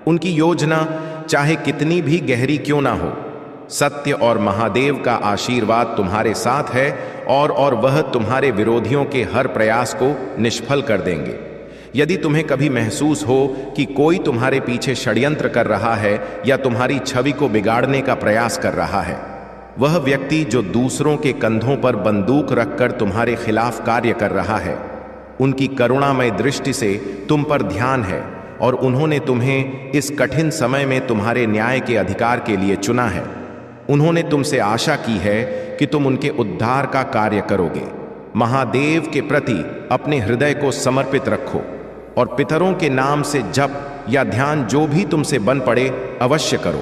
उनकी योजना चाहे कितनी भी गहरी क्यों ना हो, सत्य और महादेव का आशीर्वाद तुम्हारे साथ है और वह तुम्हारे विरोधियों के हर प्रयास को निष्फल कर देंगे। यदि तुम्हें कभी महसूस हो कि कोई तुम्हारे पीछे षड्यंत्र कर रहा है या तुम्हारी छवि को बिगाड़ने का प्रयास कर रहा है, वह व्यक्ति जो दूसरों के कंधों पर बंदूक रखकर तुम्हारे खिलाफ कार्य कर रहा है, उनकी करुणामय दृष्टि से तुम पर ध्यान है और उन्होंने तुम्हें इस कठिन समय में तुम्हारे न्याय के अधिकार के लिए चुना है। उन्होंने तुमसे आशा की है कि तुम उनके उद्धार का कार्य करोगे। महादेव के प्रति अपने हृदय को समर्पित रखो और पितरों के नाम से जप या ध्यान जो भी तुमसे बन पड़े अवश्य करो।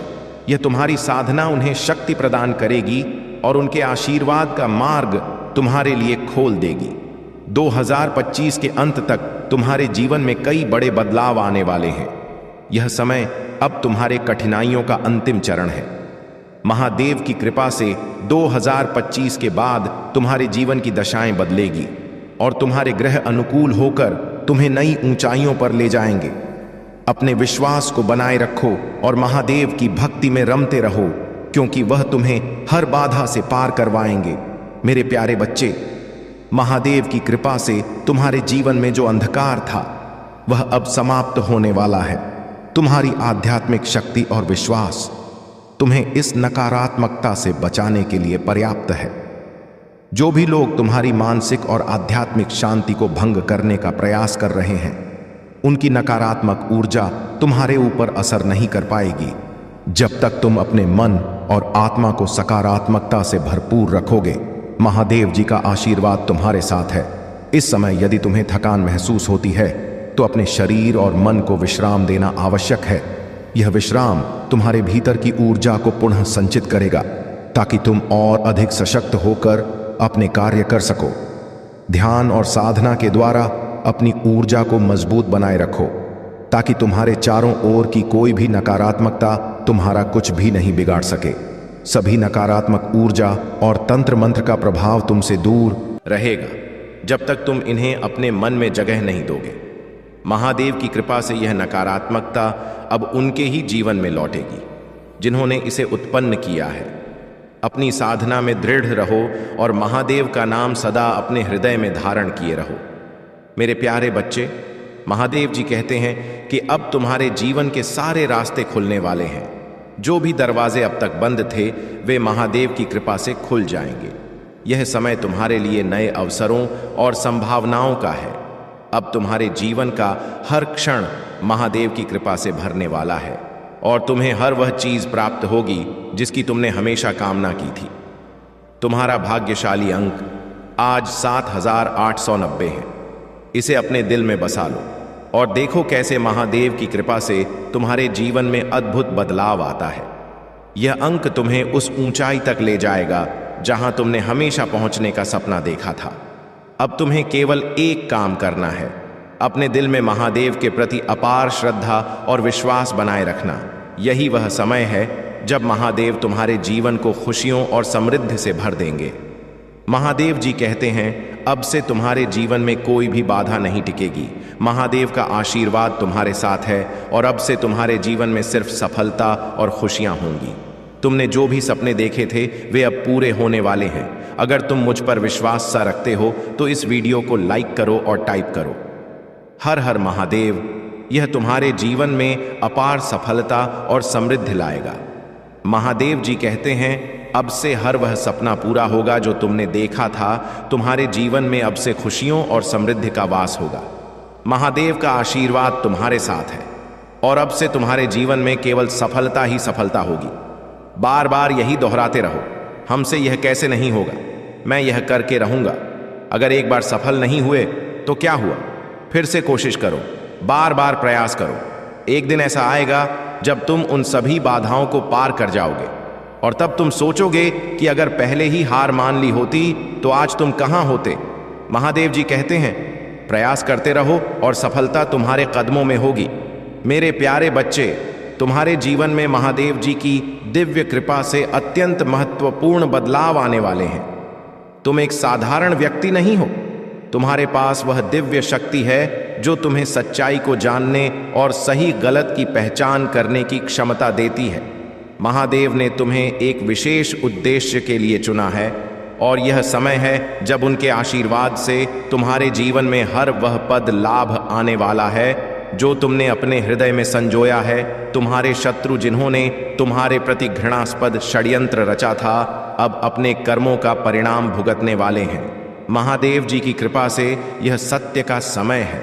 यह तुम्हारी साधना उन्हें शक्ति प्रदान करेगी और उनके आशीर्वाद का मार्ग तुम्हारे लिए खोल देगी। 2025 के अंत तक तुम्हारे जीवन में कई बड़े बदलाव आने वाले हैं। यह समय अब तुम्हारे कठिनाइयों का अंतिम चरण है। महादेव की कृपा से 2025 के बाद तुम्हारे जीवन की दशाएं बदलेगी और तुम्हारे ग्रह अनुकूल होकर तुम्हें नई ऊंचाइयों पर ले जाएंगे। अपने विश्वास को बनाए रखो और महादेव की भक्ति में रमते रहो, क्योंकि वह तुम्हें हर बाधा से पार करवाएंगे। मेरे प्यारे बच्चे, महादेव की कृपा से तुम्हारे जीवन में जो अंधकार था वह अब समाप्त होने वाला है। तुम्हारी आध्यात्मिक शक्ति और विश्वास तुम्हें इस नकारात्मकता से बचाने के लिए पर्याप्त है। जो भी लोग तुम्हारी मानसिक और आध्यात्मिक शांति को भंग करने का प्रयास कर रहे हैं, उनकी नकारात्मक ऊर्जा तुम्हारे ऊपर असर नहीं कर पाएगी जब तक तुम अपने मन और आत्मा को सकारात्मकता से भरपूर रखोगे। महादेव जी का आशीर्वाद तुम्हारे साथ है। इस समय यदि तुम्हें थकान महसूस होती है तो अपने शरीर और मन को विश्राम देना आवश्यक है। यह विश्राम तुम्हारे भीतर की ऊर्जा को पुनः संचित करेगा ताकि तुम और अधिक सशक्त होकर अपने कार्य कर सको। ध्यान और साधना के द्वारा अपनी ऊर्जा को मजबूत बनाए रखो ताकि तुम्हारे चारों ओर की कोई भी नकारात्मकता तुम्हारा कुछ भी नहीं बिगाड़ सके। सभी नकारात्मक ऊर्जा और तंत्र मंत्र का प्रभाव तुमसे दूर रहेगा जब तक तुम इन्हें अपने मन में जगह नहीं दोगे। महादेव की कृपा से यह नकारात्मकता अब उनके ही जीवन में लौटेगी जिन्होंने इसे उत्पन्न किया है। अपनी साधना में दृढ़ रहो और महादेव का नाम सदा अपने हृदय में धारण किए रहो। मेरे प्यारे बच्चे, महादेव जी कहते हैं कि अब तुम्हारे जीवन के सारे रास्ते खुलने वाले हैं। जो भी दरवाजे अब तक बंद थे वे महादेव की कृपा से खुल जाएंगे। यह समय तुम्हारे लिए नए अवसरों और संभावनाओं का है। अब तुम्हारे जीवन का हर क्षण महादेव की कृपा से भरने वाला है और तुम्हें हर वह चीज प्राप्त होगी जिसकी तुमने हमेशा कामना की थी। तुम्हारा भाग्यशाली अंक आज 7890 है। इसे अपने दिल में बसा लो और देखो कैसे महादेव की कृपा से तुम्हारे जीवन में अद्भुत बदलाव आता है। यह अंक तुम्हें उस ऊंचाई तक ले जाएगा जहां तुमने हमेशा पहुंचने का सपना देखा था। अब तुम्हें केवल एक काम करना है, अपने दिल में महादेव के प्रति अपार श्रद्धा और विश्वास बनाए रखना। यही वह समय है जब महादेव तुम्हारे जीवन को खुशियों और समृद्धि से भर देंगे। महादेव जी कहते हैं, अब से तुम्हारे जीवन में कोई भी बाधा नहीं टिकेगी। महादेव का आशीर्वाद तुम्हारे साथ है और अब से तुम्हारे जीवन में सिर्फ सफलता और खुशियां होंगी। तुमने जो भी सपने देखे थे वे अब पूरे होने वाले हैं। अगर तुम मुझ पर विश्वास सा रखते हो तो इस वीडियो को लाइक करो और टाइप करो, हर हर महादेव। यह तुम्हारे जीवन में अपार सफलता और समृद्धि लाएगा। महादेव जी कहते हैं, अब से हर वह सपना पूरा होगा जो तुमने देखा था। तुम्हारे जीवन में अब से खुशियों और समृद्धि का वास होगा। महादेव का आशीर्वाद तुम्हारे साथ है और अब से तुम्हारे जीवन में केवल सफलता ही सफलता होगी। बार बार यही दोहराते रहो, हमसे यह कैसे नहीं होगा, मैं यह करके रहूंगा। अगर एक बार सफल नहीं हुए तो क्या हुआ, फिर से कोशिश करो, बार बार प्रयास करो। एक दिन ऐसा आएगा जब तुम उन सभी बाधाओं को पार कर जाओगे और तब तुम सोचोगे कि अगर पहले ही हार मान ली होती तो आज तुम कहां होते। महादेव जी कहते हैं, प्रयास करते रहो और सफलता तुम्हारे कदमों में होगी। मेरे प्यारे बच्चे, तुम्हारे जीवन में महादेव जी की दिव्य कृपा से अत्यंत महत्वपूर्ण बदलाव आने वाले हैं। तुम एक साधारण व्यक्ति नहीं हो, तुम्हारे पास वह दिव्य शक्ति है जो तुम्हें सच्चाई को जानने और सही गलत की पहचान करने की क्षमता देती है। महादेव ने तुम्हें एक विशेष उद्देश्य के लिए चुना है और यह समय है जब उनके आशीर्वाद से तुम्हारे जीवन में हर वह पद लाभ आने वाला है जो तुमने अपने हृदय में संजोया है। तुम्हारे शत्रु जिन्होंने तुम्हारे प्रति घृणास्पद षड्यंत्र रचा था, अब अपने कर्मों का परिणाम भुगतने वाले हैं। महादेव जी की कृपा से यह सत्य का समय है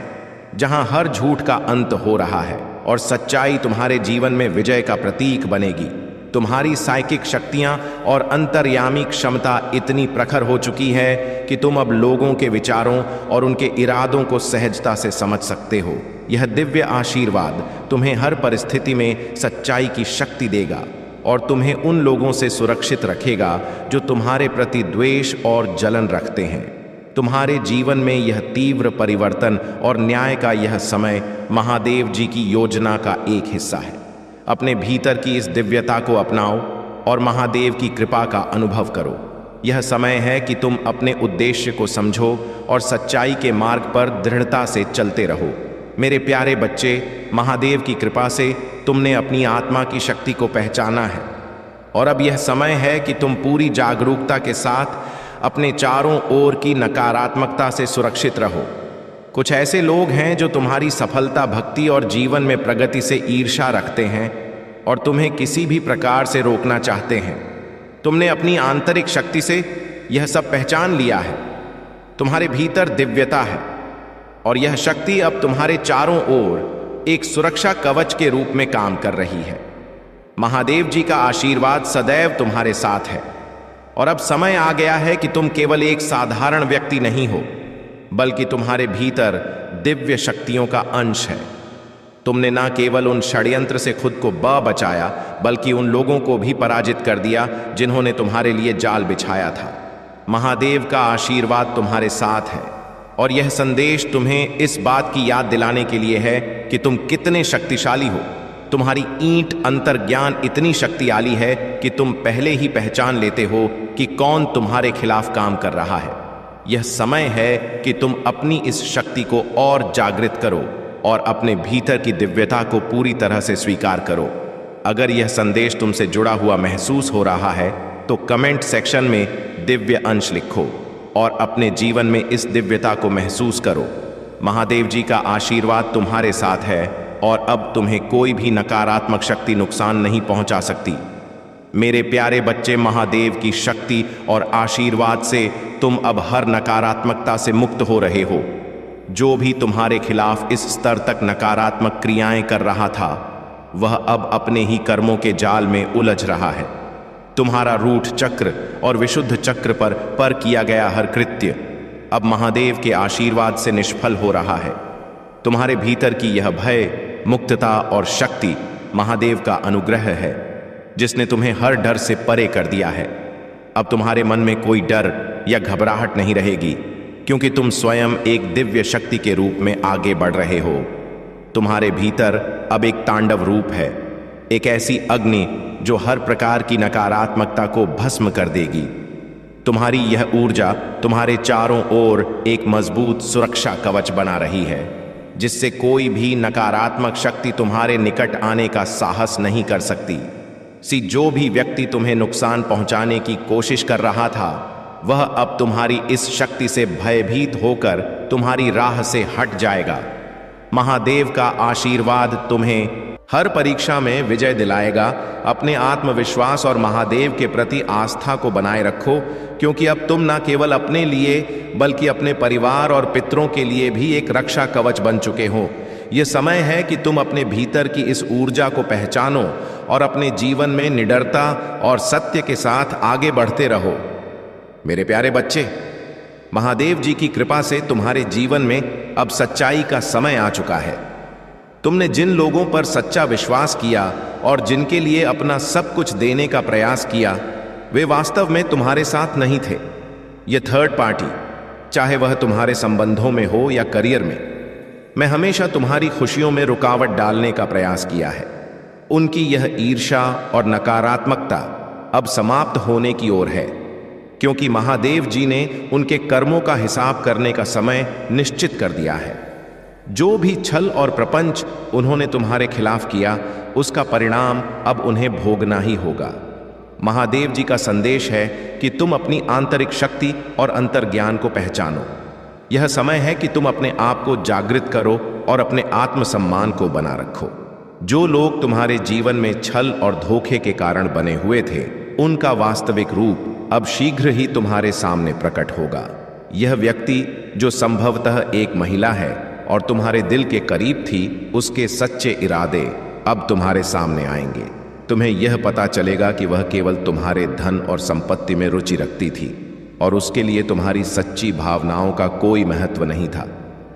जहां हर झूठ का अंत हो रहा है और सच्चाई तुम्हारे जीवन में विजय का प्रतीक बनेगी। तुम्हारी साइकिक शक्तियां और अंतर्यामी क्षमता इतनी प्रखर हो चुकी है कि तुम अब लोगों के विचारों और उनके इरादों को सहजता से समझ सकते हो। यह दिव्य आशीर्वाद तुम्हें हर परिस्थिति में सच्चाई की शक्ति देगा और तुम्हें उन लोगों से सुरक्षित रखेगा जो तुम्हारे प्रति द्वेष और जलन रखते हैं। तुम्हारे जीवन में यह तीव्र परिवर्तन और न्याय का यह समय महादेव जी की योजना का एक हिस्सा है। अपने भीतर की इस दिव्यता को अपनाओ और महादेव की कृपा का अनुभव करो। यह समय है कि तुम अपने उद्देश्य को समझो और सच्चाई के मार्ग पर दृढ़ता से चलते रहो। मेरे प्यारे बच्चे, महादेव की कृपा से तुमने अपनी आत्मा की शक्ति को पहचाना है और अब यह समय है कि तुम पूरी जागरूकता के साथ अपने चारों ओर की नकारात्मकता से सुरक्षित रहो। कुछ ऐसे लोग हैं जो तुम्हारी सफलता, भक्ति और जीवन में प्रगति से ईर्ष्या रखते हैं और तुम्हें किसी भी प्रकार से रोकना चाहते हैं। तुमने अपनी आंतरिक शक्ति से यह सब पहचान लिया है। तुम्हारे भीतर दिव्यता है और यह शक्ति अब तुम्हारे चारों ओर एक सुरक्षा कवच के रूप में काम कर रही है। महादेव जी का आशीर्वाद सदैव तुम्हारे साथ है और अब समय आ गया है कि तुम केवल एक साधारण व्यक्ति नहीं हो, बल्कि तुम्हारे भीतर दिव्य शक्तियों का अंश है। तुमने न केवल उन षड्यंत्र से खुद को बचाया, बल्कि उन लोगों को भी पराजित कर दिया जिन्होंने तुम्हारे लिए जाल बिछाया था। महादेव का आशीर्वाद तुम्हारे साथ है और यह संदेश तुम्हें इस बात की याद दिलाने के लिए है कि तुम कितने शक्तिशाली हो। तुम्हारी ईंट अंतर्ज्ञान इतनी शक्तिशाली है कि तुम पहले ही पहचान लेते हो कि कौन तुम्हारे खिलाफ काम कर रहा है। यह समय है कि तुम अपनी इस शक्ति को और जागृत करो और अपने भीतर की दिव्यता को पूरी तरह से स्वीकार करो। अगर यह संदेश तुमसे जुड़ा हुआ महसूस हो रहा है तो कमेंट सेक्शन में दिव्य अंश लिखो और अपने जीवन में इस दिव्यता को महसूस करो। महादेव जी का आशीर्वाद तुम्हारे साथ है और अब तुम्हें कोई भी नकारात्मक शक्ति नुकसान नहीं पहुंचा सकती। मेरे प्यारे बच्चे, महादेव की शक्ति और आशीर्वाद से तुम अब हर नकारात्मकता से मुक्त हो रहे हो। जो भी तुम्हारे खिलाफ इस स्तर तक नकारात्मक क्रियाएं कर रहा था, वह अब अपने ही कर्मों के जाल में उलझ रहा है। तुम्हारा रूठ चक्र और विशुद्ध चक्र पर किया गया हर कृत्य अब महादेव के आशीर्वाद से निष्फल हो रहा है। तुम्हारे भीतर की यह भय, मुक्तता और शक्ति महादेव का अनुग्रह है, जिसने तुम्हें हर डर से परे कर दिया है। अब तुम्हारे मन में कोई डर या घबराहट नहीं रहेगी, क्योंकि तुम स्वयं एक दिव्य शक्ति के रूप में आगे बढ़ रहे हो। तुम्हारे भीतर अब एक तांडव रूप है, एक ऐसी अग्नि जो हर प्रकार की नकारात्मकता को भस्म कर देगी। तुम्हारी यह ऊर्जा तुम्हारे चारों ओर एक मजबूत सुरक्षा कवच बना रही है, जिससे कोई भी नकारात्मक शक्ति तुम्हारे निकट आने का साहस नहीं कर सकती। जो भी व्यक्ति तुम्हें नुकसान पहुंचाने की कोशिश कर रहा था, वह अब तुम्हारी इस शक्ति से भयभीत होकर तुम्हारी राह से हट जाएगा। महादेव का आशीर्वाद तुम्हें हर परीक्षा में विजय दिलाएगा। अपने आत्मविश्वास और महादेव के प्रति आस्था को बनाए रखो, क्योंकि अब तुम न केवल अपने लिए बल्कि अपने परिवार और पितरों के लिए भी एक रक्षा कवच बन चुके हो। यह समय है कि तुम अपने भीतर की इस ऊर्जा को पहचानो और अपने जीवन में निडरता और सत्य के साथ आगे बढ़ते रहो। मेरे प्यारे बच्चे, महादेव जी की कृपा से तुम्हारे जीवन में अब सच्चाई का समय आ चुका है। तुमने जिन लोगों पर सच्चा विश्वास किया और जिनके लिए अपना सब कुछ देने का प्रयास किया, वे वास्तव में तुम्हारे साथ नहीं थे। ये थर्ड पार्टी, चाहे वह तुम्हारे संबंधों में हो या करियर में, मैं हमेशा तुम्हारी खुशियों में रुकावट डालने का प्रयास किया है। उनकी यह ईर्ष्या और नकारात्मकता अब समाप्त होने की ओर है, क्योंकि महादेव जी ने उनके कर्मों का हिसाब करने का समय निश्चित कर दिया है। जो भी छल और प्रपंच उन्होंने तुम्हारे खिलाफ किया, उसका परिणाम अब उन्हें भोगना ही होगा। महादेव जी का संदेश है कि तुम अपनी आंतरिक शक्ति और अंतर्ज्ञान को पहचानो। यह समय है कि तुम अपने आप को जागृत करो और अपने आत्मसम्मान को बना रखो। जो लोग तुम्हारे जीवन में छल और धोखे के कारण बने हुए थे, उनका वास्तविक रूप अब शीघ्र ही तुम्हारे सामने प्रकट होगा। यह व्यक्ति जो संभवतः एक महिला है और तुम्हारे दिल के करीब थी, उसके सच्चे इरादे अब तुम्हारे सामने आएंगे। तुम्हें यह पता चलेगा कि वह केवल तुम्हारे धन और संपत्ति में रुचि रखती थी और उसके लिए तुम्हारी सच्ची भावनाओं का कोई महत्व नहीं था।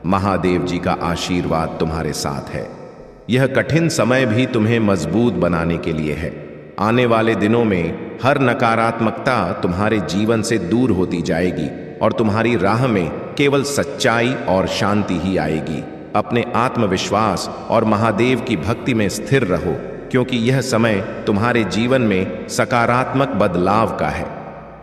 महादेव जी का आशीर्वाद तुम्हारे साथ है। यह कठिन समय भी तुम्हें मजबूत बनाने के लिए है। आने वाले दिनों में हर नकारात्मकता तुम्हारे जीवन से दूर होती जाएगी और तुम्हारी राह में केवल सच्चाई और शांति ही आएगी। अपने आत्मविश्वास और महादेव की भक्ति में स्थिर रहो, क्योंकि यह समय तुम्हारे जीवन में सकारात्मक बदलाव का है।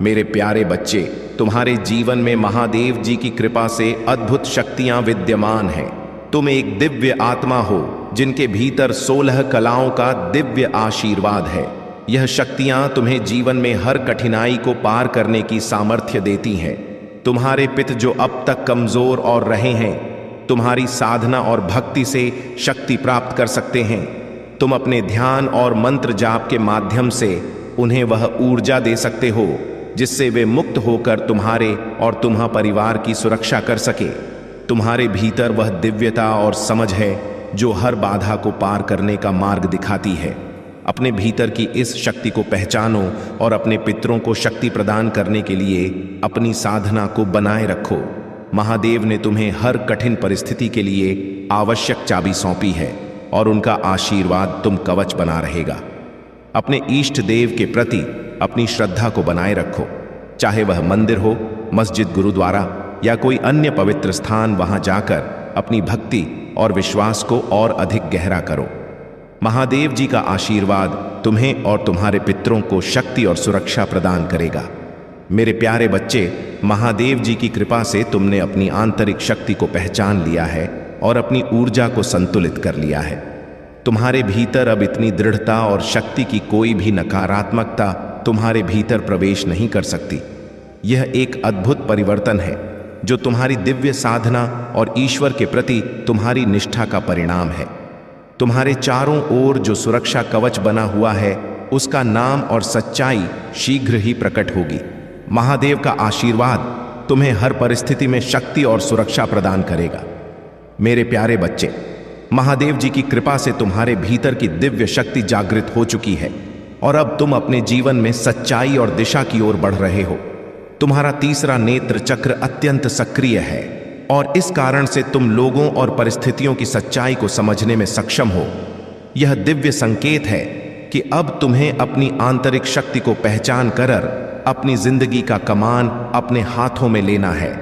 मेरे प्यारे बच्चे, तुम्हारे जीवन में महादेव जी की कृपा से अद्भुत शक्तियां विद्यमान हैं। तुम एक दिव्य आत्मा हो जिनके भीतर 16 कलाओं का दिव्य आशीर्वाद है। यह शक्तियां तुम्हें जीवन में हर कठिनाई को पार करने की सामर्थ्य देती हैं। तुम्हारे पिता जो अब तक कमजोर और रहे हैं, तुम्हारी साधना और भक्ति से शक्ति प्राप्त कर सकते हैं। तुम अपने ध्यान और मंत्र जाप के माध्यम से उन्हें वह ऊर्जा दे सकते हो जिससे वे मुक्त होकर तुम्हारे और तुम्हारे परिवार की सुरक्षा कर सके। तुम्हारे भीतर वह दिव्यता और समझ है जो हर बाधा को पार करने का मार्ग दिखाती है। अपने भीतर की इस शक्ति को पहचानो और अपने पितरों को शक्ति प्रदान करने के लिए अपनी साधना को बनाए रखो। महादेव ने तुम्हें हर कठिन परिस्थिति के लिए आवश्यक चाबी सौंपी है और उनका आशीर्वाद तुम कवच बना रहेगा। अपने इष्ट देव के प्रति अपनी श्रद्धा को बनाए रखो, चाहे वह मंदिर हो, मस्जिद, गुरुद्वारा या कोई अन्य पवित्र स्थान। वहां जाकर अपनी भक्ति और विश्वास को और अधिक गहरा करो। महादेव जी का आशीर्वाद तुम्हें और तुम्हारे पितरों को शक्ति और सुरक्षा प्रदान करेगा। मेरे प्यारे बच्चे, महादेव जी की कृपा से तुमने अपनी आंतरिक शक्ति को पहचान लिया है और अपनी ऊर्जा को संतुलित कर लिया है। तुम्हारे भीतर अब इतनी दृढ़ता और शक्ति की कोई भी नकारात्मकता तुम्हारे भीतर प्रवेश नहीं कर सकती। यह एक अद्भुत परिवर्तन है जो तुम्हारी दिव्य साधना और ईश्वर के प्रति तुम्हारी निष्ठा का परिणाम है। तुम्हारे चारों ओर जो सुरक्षा कवच बना हुआ है, उसका नाम और सच्चाई शीघ्र ही प्रकट होगी। महादेव का आशीर्वाद तुम्हें हर परिस्थिति में शक्ति और सुरक्षा प्रदान करेगा। मेरे प्यारे बच्चे, महादेव जी की कृपा से तुम्हारे भीतर की दिव्य शक्ति जागृत हो चुकी है और अब तुम अपने जीवन में सच्चाई और दिशा की ओर बढ़ रहे हो। तुम्हारा तीसरा नेत्र चक्र अत्यंत सक्रिय है और इस कारण से तुम लोगों और परिस्थितियों की सच्चाई को समझने में सक्षम हो। यह दिव्य संकेत है कि अब तुम्हें अपनी आंतरिक शक्ति को पहचान कर अपनी जिंदगी का कमान अपने हाथों में लेना है,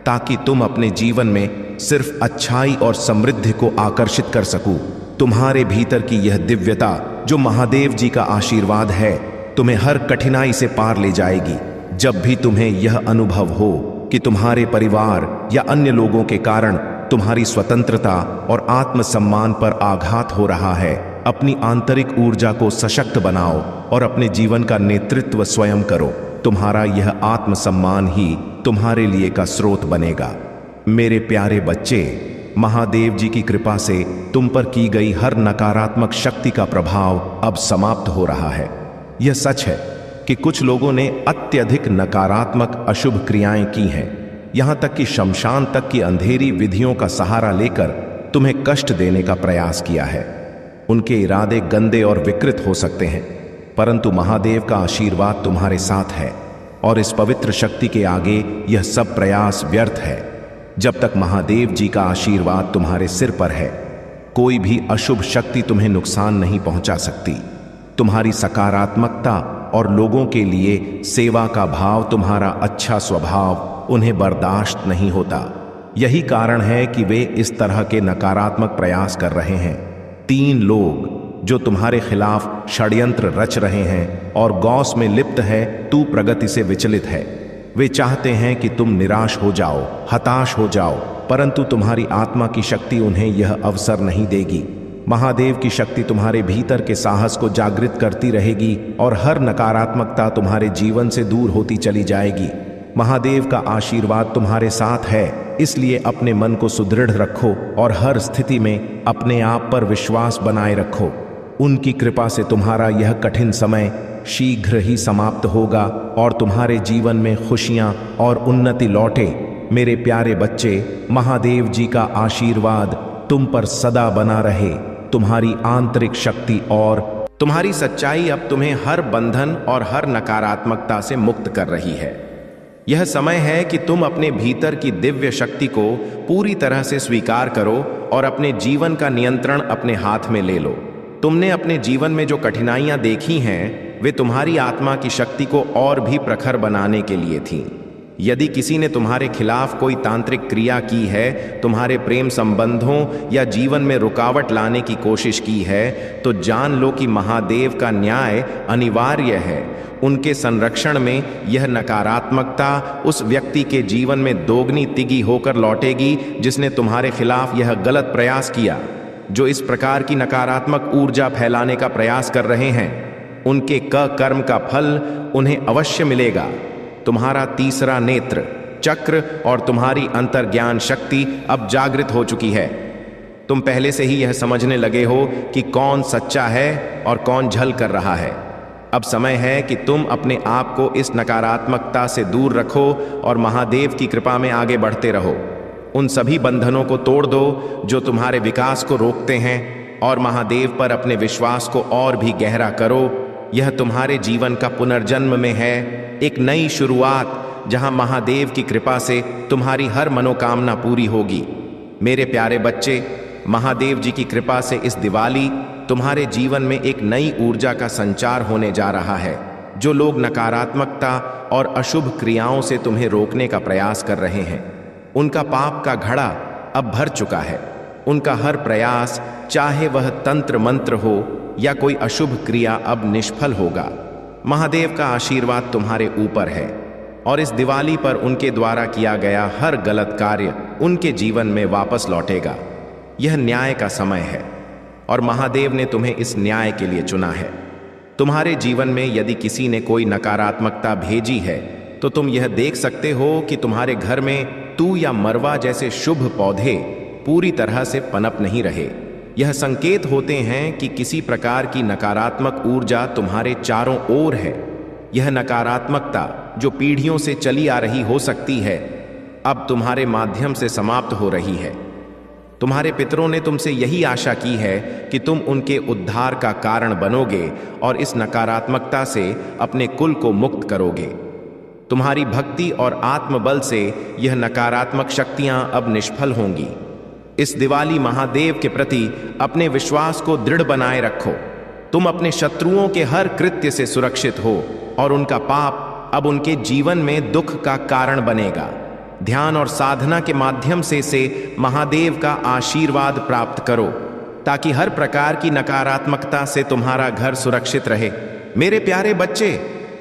ताकि तुम अपने जीवन में सिर्फ अच्छाई और समृद्धि को आकर्षित कर सको। तुम्हारे भीतर की यह दिव्यता जो महादेव जी का आशीर्वाद है, तुम्हें हर कठिनाई से पार ले जाएगी। जब भी तुम्हें यह अनुभव हो कि तुम्हारे परिवार या अन्य लोगों के कारण तुम्हारी स्वतंत्रता और आत्मसम्मान पर आघात हो रहा है, अपनी आंतरिक ऊर्जा को सशक्त बनाओ और अपने जीवन का नेतृत्व स्वयं करो। तुम्हारा यह आत्मसम्मान ही तुम्हारे लिए का स्रोत बनेगा। मेरे प्यारे बच्चे, महादेव जी की कृपा से तुम पर की गई हर नकारात्मक शक्ति का प्रभाव अब समाप्त हो रहा है। यह सच है कि कुछ लोगों ने अत्यधिक नकारात्मक अशुभ क्रियाएं की हैं, यहां तक कि शमशान तक की अंधेरी विधियों का सहारा लेकर तुम्हें कष्ट देने का प्रयास किया है। उनके इरादे गंदे और विकृत हो सकते हैं, परंतु महादेव का आशीर्वाद तुम्हारे साथ है और इस पवित्र शक्ति के आगे यह सब प्रयास व्यर्थ है। जब तक महादेव जी का आशीर्वाद तुम्हारे सिर पर है, कोई भी अशुभ शक्ति तुम्हें नुकसान नहीं पहुंचा सकती। तुम्हारी सकारात्मकता और लोगों के लिए सेवा का भाव, तुम्हारा अच्छा स्वभाव उन्हें बर्दाश्त नहीं होता। यही कारण है कि वे इस तरह के नकारात्मक प्रयास कर रहे हैं। 3 लोग जो तुम्हारे खिलाफ षड्यंत्र रच रहे हैं और गौस में लिप्त है, तू प्रगति से विचलित है। वे चाहते हैं कि तुम निराश हो जाओ, हताश हो जाओ, परंतु तुम्हारी आत्मा की शक्ति उन्हें यह अवसर नहीं देगी। महादेव की शक्ति तुम्हारे भीतर के साहस को जागृत करती रहेगी और हर नकारात्मकता तुम्हारे जीवन से दूर होती चली जाएगी। महादेव का आशीर्वाद तुम्हारे साथ है, इसलिए अपने मन को सुदृढ़ रखो और हर स्थिति में अपने आप पर विश्वास बनाए रखो। उनकी कृपा से तुम्हारा यह कठिन समय शीघ्र ही समाप्त होगा और तुम्हारे जीवन में खुशियां और उन्नति लौटे। मेरे प्यारे बच्चे, महादेव जी का आशीर्वाद तुम पर सदा बना रहे। तुम्हारी आंतरिक शक्ति और तुम्हारी सच्चाई अब तुम्हें हर बंधन और हर नकारात्मकता से मुक्त कर रही है। यह समय है कि तुम अपने भीतर की दिव्य शक्ति को पूरी तरह से स्वीकार करो और अपने जीवन का नियंत्रण अपने हाथ में ले लो। तुमने अपने जीवन में जो कठिनाइयां देखी हैं, वे तुम्हारी आत्मा की शक्ति को और भी प्रखर बनाने के लिए थीं। यदि किसी ने तुम्हारे खिलाफ कोई तांत्रिक क्रिया की है, तुम्हारे प्रेम संबंधों या जीवन में रुकावट लाने की कोशिश की है, तो जान लो कि महादेव का न्याय अनिवार्य है। उनके संरक्षण में यह नकारात्मकता उस व्यक्ति के जीवन में दोगुनी तिगी होकर लौटेगी जिसने तुम्हारे खिलाफ यह गलत प्रयास किया। जो इस प्रकार की नकारात्मक ऊर्जा फैलाने का प्रयास कर रहे हैं, उनके कर्म का फल उन्हें अवश्य मिलेगा। तुम्हारा तीसरा नेत्र चक्र और तुम्हारी अंतर्ज्ञान शक्ति अब जागृत हो चुकी है। तुम पहले से ही यह समझने लगे हो कि कौन सच्चा है और कौन छल कर रहा है। अब समय है कि तुम अपने आप को इस नकारात्मकता से दूर रखो और महादेव की कृपा में आगे बढ़ते रहो। उन सभी बंधनों को तोड़ दो जो तुम्हारे विकास को रोकते हैं और महादेव पर अपने विश्वास को और भी गहरा करो। यह तुम्हारे जीवन का पुनर्जन्म में है, एक नई शुरुआत जहां महादेव की कृपा से तुम्हारी हर मनोकामना पूरी होगी। मेरे प्यारे बच्चे, महादेव जी की कृपा से इस दिवाली तुम्हारे जीवन में एक नई ऊर्जा का संचार होने जा रहा है। जो लोग नकारात्मकता और अशुभ क्रियाओं से तुम्हें रोकने का प्रयास कर रहे हैं, उनका पाप का घड़ा अब भर चुका है। उनका हर प्रयास, चाहे वह तंत्र मंत्र हो या कोई अशुभ क्रिया, अब निष्फल होगा। महादेव का आशीर्वाद तुम्हारे ऊपर है और इस दिवाली पर उनके द्वारा किया गया हर गलत कार्य उनके जीवन में वापस लौटेगा। यह न्याय का समय है और महादेव ने तुम्हें इस न्याय के लिए चुना है। तुम्हारे जीवन में यदि किसी ने कोई नकारात्मकता भेजी है, तो तुम यह देख सकते हो कि तुम्हारे घर में तू या मरवा जैसे शुभ पौधे पूरी तरह से पनप नहीं रहे। यह संकेत होते हैं कि किसी प्रकार की नकारात्मक ऊर्जा तुम्हारे चारों ओर है। यह नकारात्मकता जो पीढ़ियों से चली आ रही हो सकती है, अब तुम्हारे माध्यम से समाप्त हो रही है। तुम्हारे पितरों ने तुमसे यही आशा की है कि तुम उनके उद्धार का कारण बनोगे और इस नकारात्मकता से अपने कुल को मुक्त करोगे। तुम्हारी भक्ति और आत्मबल से यह नकारात्मक शक्तियां अब निष्फल होंगी। इस दिवाली महादेव के प्रति अपने विश्वास को दृढ़ बनाए रखो। तुम अपने शत्रुओं के हर कृत्य से सुरक्षित हो और उनका पाप अब उनके जीवन में दुख का कारण बनेगा। ध्यान और साधना के माध्यम से महादेव का आशीर्वाद प्राप्त करो ताकि हर प्रकार की नकारात्मकता से तुम्हारा घर सुरक्षित रहे। मेरे प्यारे बच्चे,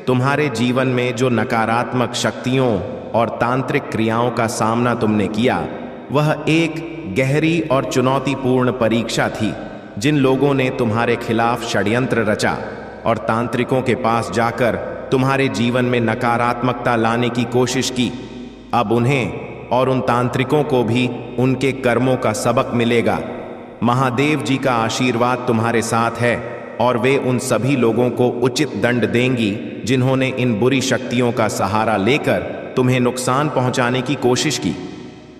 तुम्हारे जीवन में जो नकारात्मक शक्तियों और तांत्रिक क्रियाओं का सामना तुमने किया, वह एक गहरी और चुनौतीपूर्ण परीक्षा थी। जिन लोगों ने तुम्हारे खिलाफ षड्यंत्र रचा और तांत्रिकों के पास जाकर तुम्हारे जीवन में नकारात्मकता लाने की कोशिश की, अब उन्हें और उन तांत्रिकों को भी उनके कर्मों का सबक मिलेगा। महादेव जी का आशीर्वाद तुम्हारे साथ है और वे उन सभी लोगों को उचित दंड देंगी जिन्होंने इन बुरी शक्तियों का सहारा लेकर तुम्हें नुकसान पहुंचाने की कोशिश की।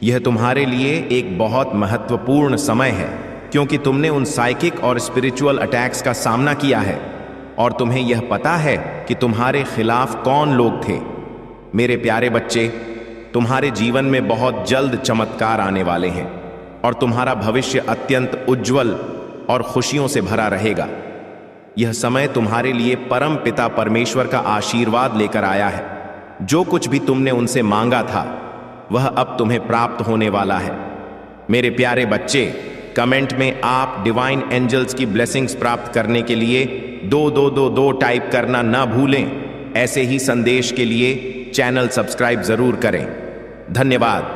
यह तुम्हारे लिए एक बहुत महत्वपूर्ण समय है क्योंकि तुमने उन साइकिक और स्पिरिचुअल अटैक्स का सामना किया है और तुम्हें यह पता है कि तुम्हारे खिलाफ कौन लोग थे। मेरे प्यारे बच्चे, तुम्हारे जीवन में बहुत जल्द चमत्कार आने वाले हैं। और तुम्हारा भविष्य अत्यंत उज्जवल और खुशियों से भरा रहेगा। यह समय तुम्हारे लिए परम पिता परमेश्वर का आशीर्वाद लेकर आया है। जो कुछ भी तुमने उनसे मांगा था वह अब तुम्हें प्राप्त होने वाला है। मेरे प्यारे बच्चे, कमेंट में आप डिवाइन एंजल्स की ब्लेसिंग्स प्राप्त करने के लिए 2222 टाइप करना न भूलें। ऐसे ही संदेश के लिए चैनल सब्सक्राइब जरूर करें। धन्यवाद।